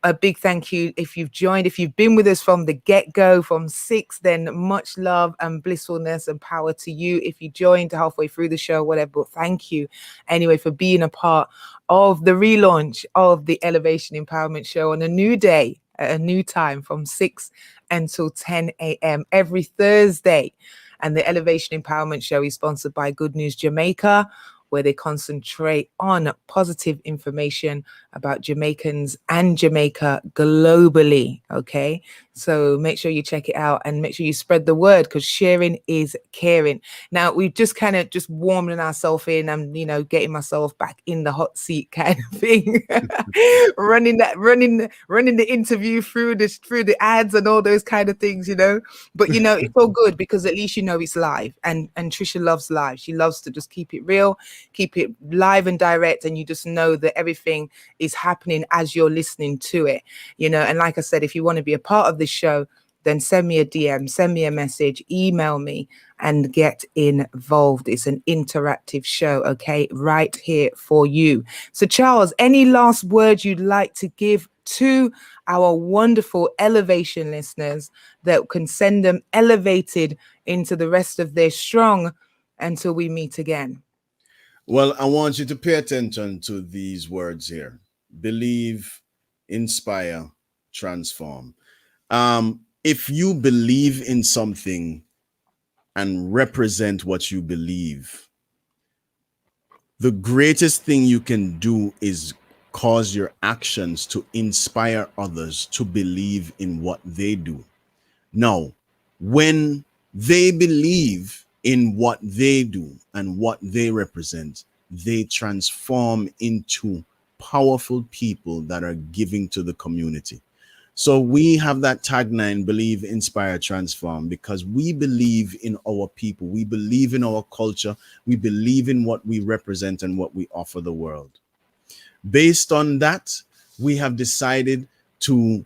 a big thank you if you've joined, if you've been with us from the get-go, from 6, then much love and blissfulness and power to you. If you joined halfway through the show, whatever, but thank you anyway for being a part of the relaunch of the Elevation Empowerment Show on a new day, at a new time, from 6 until 10 a.m. every Thursday. And the Elevation Empowerment Show is sponsored by Good News Jamaica, where they concentrate on positive information about Jamaicans and Jamaica globally. Okay, so make sure you check it out and make sure you spread the word, because sharing is caring. Now we've just kind of just warming ourselves in and, you know, getting myself back in the hot seat kind of thing, running the interview through the ads and all those kind of things, you know. But you know, it's all good because at least you know it's live, and Tricia loves live. She loves to just keep it real, keep it live and direct, and you just know that everything is happening as you're listening to it, you know. And like I said, if you want to be a part of this show, then send me a DM, send me a message, email me, and get involved. It's an interactive show, okay, right here for you. So Charles, any last words you'd like to give to our wonderful Elevation listeners that can send them elevated into the rest of their strong until we meet again? Well, I want you to pay attention to these words here: believe, inspire, transform. If you believe in something and represent what you believe, the greatest thing you can do is cause your actions to inspire others to believe in what they do. Now, when they believe in what they do and what they represent, they transform into powerful people that are giving to the community. So we have that tagline: believe, inspire, transform, because we believe in our people. We believe in our culture. We believe in what we represent and what we offer the world. Based on that, we have decided to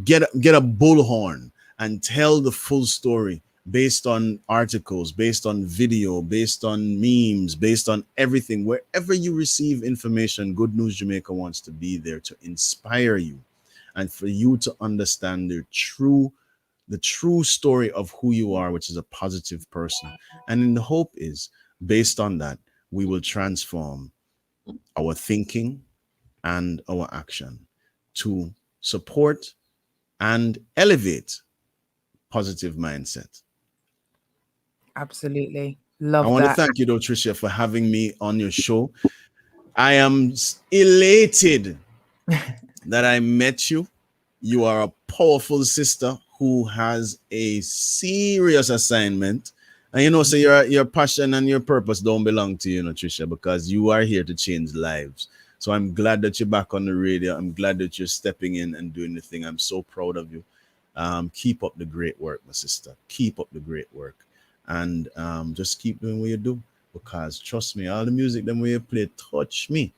get a bullhorn and tell the full story based on articles, based on video, based on memes, based on everything. Wherever you receive information, Good News Jamaica wants to be there to inspire you and for you to understand the true story of who you are, which is a positive person. And then the hope is, based on that, we will transform our thinking and our action to support and elevate positive mindset. Absolutely. Love that. I want to thank you, though, Tricia, for having me on your show. I am elated that I met you. You are a powerful sister who who has a serious assignment. And you know, so your passion and your purpose don't belong to you, Tricia, because you are here to change lives. So I'm glad that you're back on the radio. I'm glad that you're stepping in and doing the thing. I'm so proud of you. Keep up the great work, my sister. Keep up the great work. And just keep doing what you do. Because trust me, all the music that we play touch me.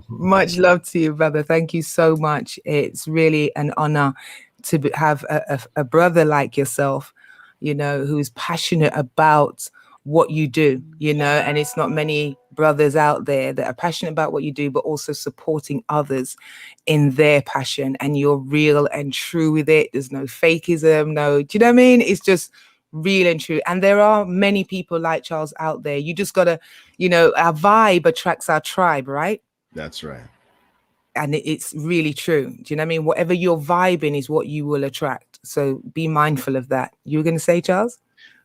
Much love to you, brother. Thank you so much. It's really an honor to have a brother like yourself, you know, who's passionate about what you do, you know, and it's not many brothers out there that are passionate about what you do, but also supporting others in their passion. And you're real and true with it. There's no fakeism. No, do you know what I mean? It's just real and true. And there are many people like Charles out there. You just got to, you know, our vibe attracts our tribe, right? That's right. And it's really true. Do you know what I mean? Whatever you're vibing is what you will attract. So be mindful of that. You were going to say, Charles?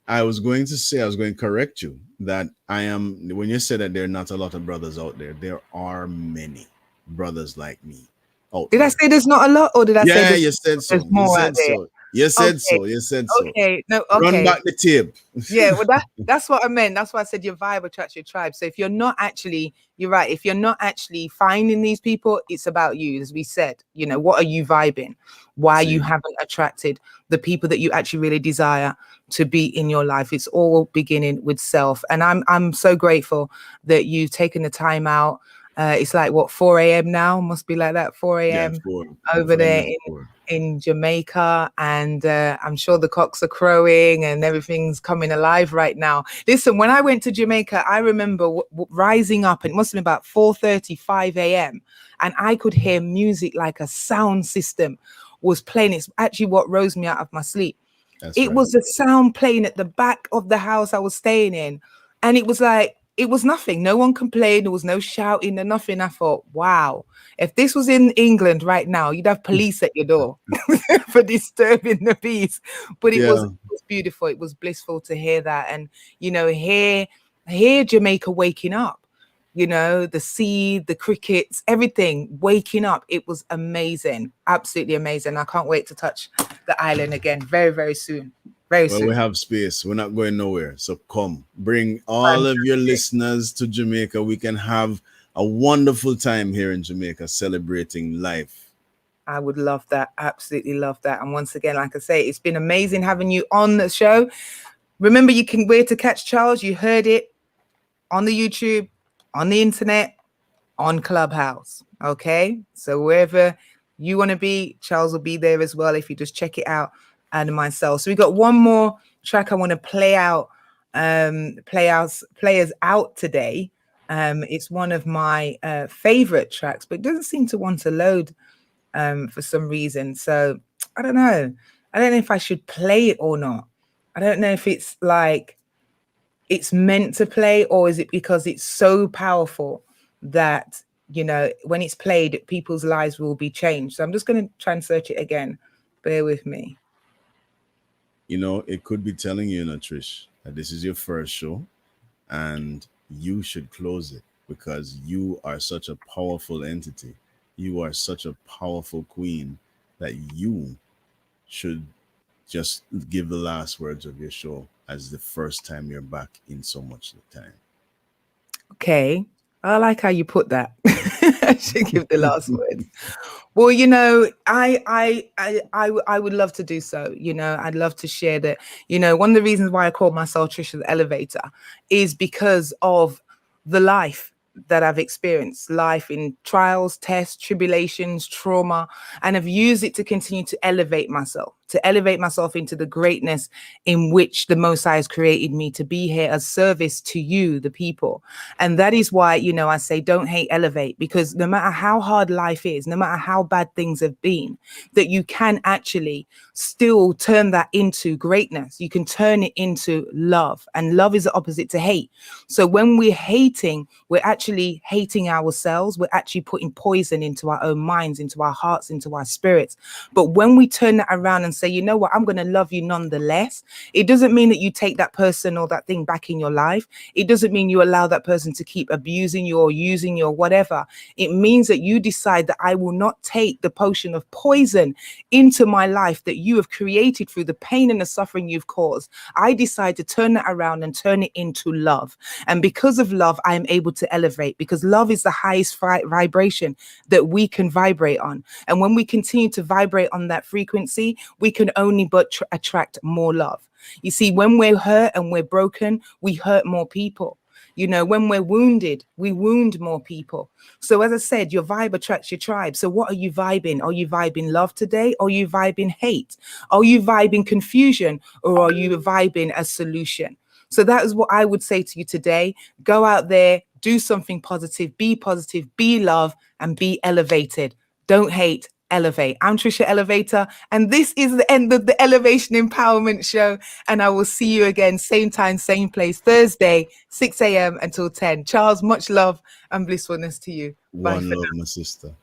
I was going to correct you that when you said that there are not a lot of brothers out there are many brothers like me out there. Did I say there's not a lot, or did I say you said so? There's more out there? You said so. Okay, no, okay. Run back the tape. Yeah, well, that's what I meant. That's why I said your vibe attracts your tribe. So if you're not actually, you're right. If you're not actually finding these people, it's about you. As we said, you know, what are you vibing? Why you haven't attracted the people that you actually really desire to be in your life? It's all beginning with self. And I'm so grateful that you've taken the time out. It's like what, 4 a.m. now? Must be like that, 4 a.m. over there in Jamaica, and I'm sure the cocks are crowing and everything's coming alive right now. Listen, when I went to Jamaica, I remember rising up, and it must have been about 4:30, 5 a.m. and I could hear music like a sound system was playing. It's actually what rose me out of my sleep. It was a sound playing at the back of the house I was staying in, and it was like, it was nothing. No one complained. There was no shouting or nothing. I thought, wow, if this was in England right now, you'd have police at your door for disturbing the peace. But it was beautiful. It was blissful to hear that. And, you know, hear Jamaica waking up, you know, the sea, the crickets, everything waking up. It was amazing. Absolutely amazing. I can't wait to touch the island again very, very soon. Well, we have space. We're not going nowhere. So come, bring all of your listeners to Jamaica. We can have a wonderful time here in Jamaica celebrating life. I would love that. Absolutely love that. And once again, like I say, it's been amazing having you on the show. Remember, you can where to catch Charles. You heard it on the YouTube, on the internet, on Clubhouse. Okay. So wherever you want to be, Charles will be there as well if you just check it out. And myself. So we got one more track I want to play players out today. It's one of my favorite tracks, but it doesn't seem to want to load for some reason. So I don't know. I don't know if I should play it or not. I don't know if it's like it's meant to play, or is it because it's so powerful that, you know, when it's played, people's lives will be changed. So I'm just going to try and search it again. Bear with me. You know, it could be telling you, Trish, that this is your first show and you should close it because you are such a powerful entity. You are such a powerful queen that you should just give the last words of your show as the first time you're back in so much time. Okay. I like how you put that. I should give the last words. Well, you know, I would love to do so. You know, I'd love to share that. You know, one of the reasons why I called myself Tricia the Elevator is because of the life that I've experienced, life in trials, tests, tribulations, trauma, and I've used it to continue to elevate myself into the greatness in which the Most High has created me to be here as service to you, the people. And that is why, you know, I say don't hate, elevate, because no matter how hard life is, no matter how bad things have been, that you can actually still turn that into greatness. You can turn it into love, and love is the opposite to hate. So when we're hating, we're actually hating ourselves. We're actually putting poison into our own minds, into our hearts, into our spirits. But when we turn that around and say, you know what, I'm going to love you nonetheless. It doesn't mean that you take that person or that thing back in your life. It doesn't mean you allow that person to keep abusing you or using you or whatever. It means that you decide that I will not take the potion of poison into my life that you have created through the pain and the suffering you've caused. I decide to turn that around and turn it into love. And because of love, I am able to elevate, because love is the highest vibration that we can vibrate on. And when we continue to vibrate on that frequency, we can only but attract more love. You see, when we're hurt and we're broken, we hurt more people. You know, when we're wounded, we wound more people. So as I said, your vibe attracts your tribe. So what are you vibing? Are you vibing love today? Or are you vibing hate? Are you vibing confusion? Or are you vibing a solution? So that is what I would say to you today. Go out there, do something positive, be love, and be elevated. Don't hate, elevate. I'm Tricia Elevator, and this is the end of the Elevation Empowerment Show. And I will see you again, same time, same place, Thursday, 6 a.m. until 10. Charles, much love and blissfulness to you. Bye One for love, now. my sister.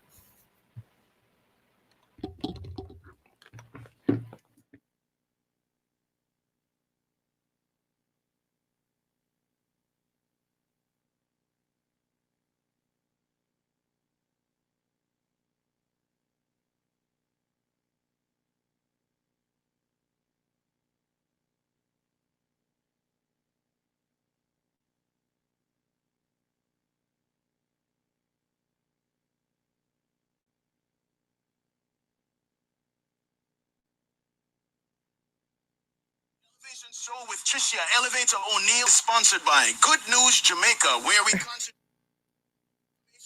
Elevation Show with Tricia Elevator O'Neill is sponsored by Good News Jamaica, where we concentrate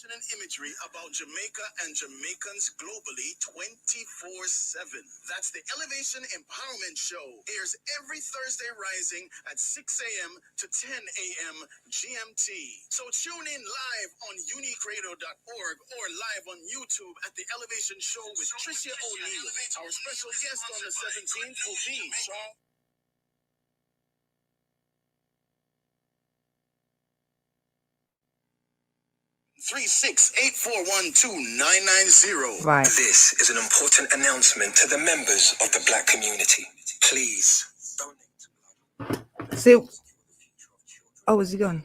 and imagery about Jamaica and Jamaicans globally 24/7. That's the Elevation Empowerment Show. Airs every Thursday rising at 6 a.m. to 10 a.m. GMT. So tune in live on uniqueradio.org or live on YouTube at the Elevation Show with Tricia O'Neill. Our special guest on the 17th will be Charles. 368412990. Right. This is an important announcement to the members of the Black community. Please donate. So, oh, is he gone?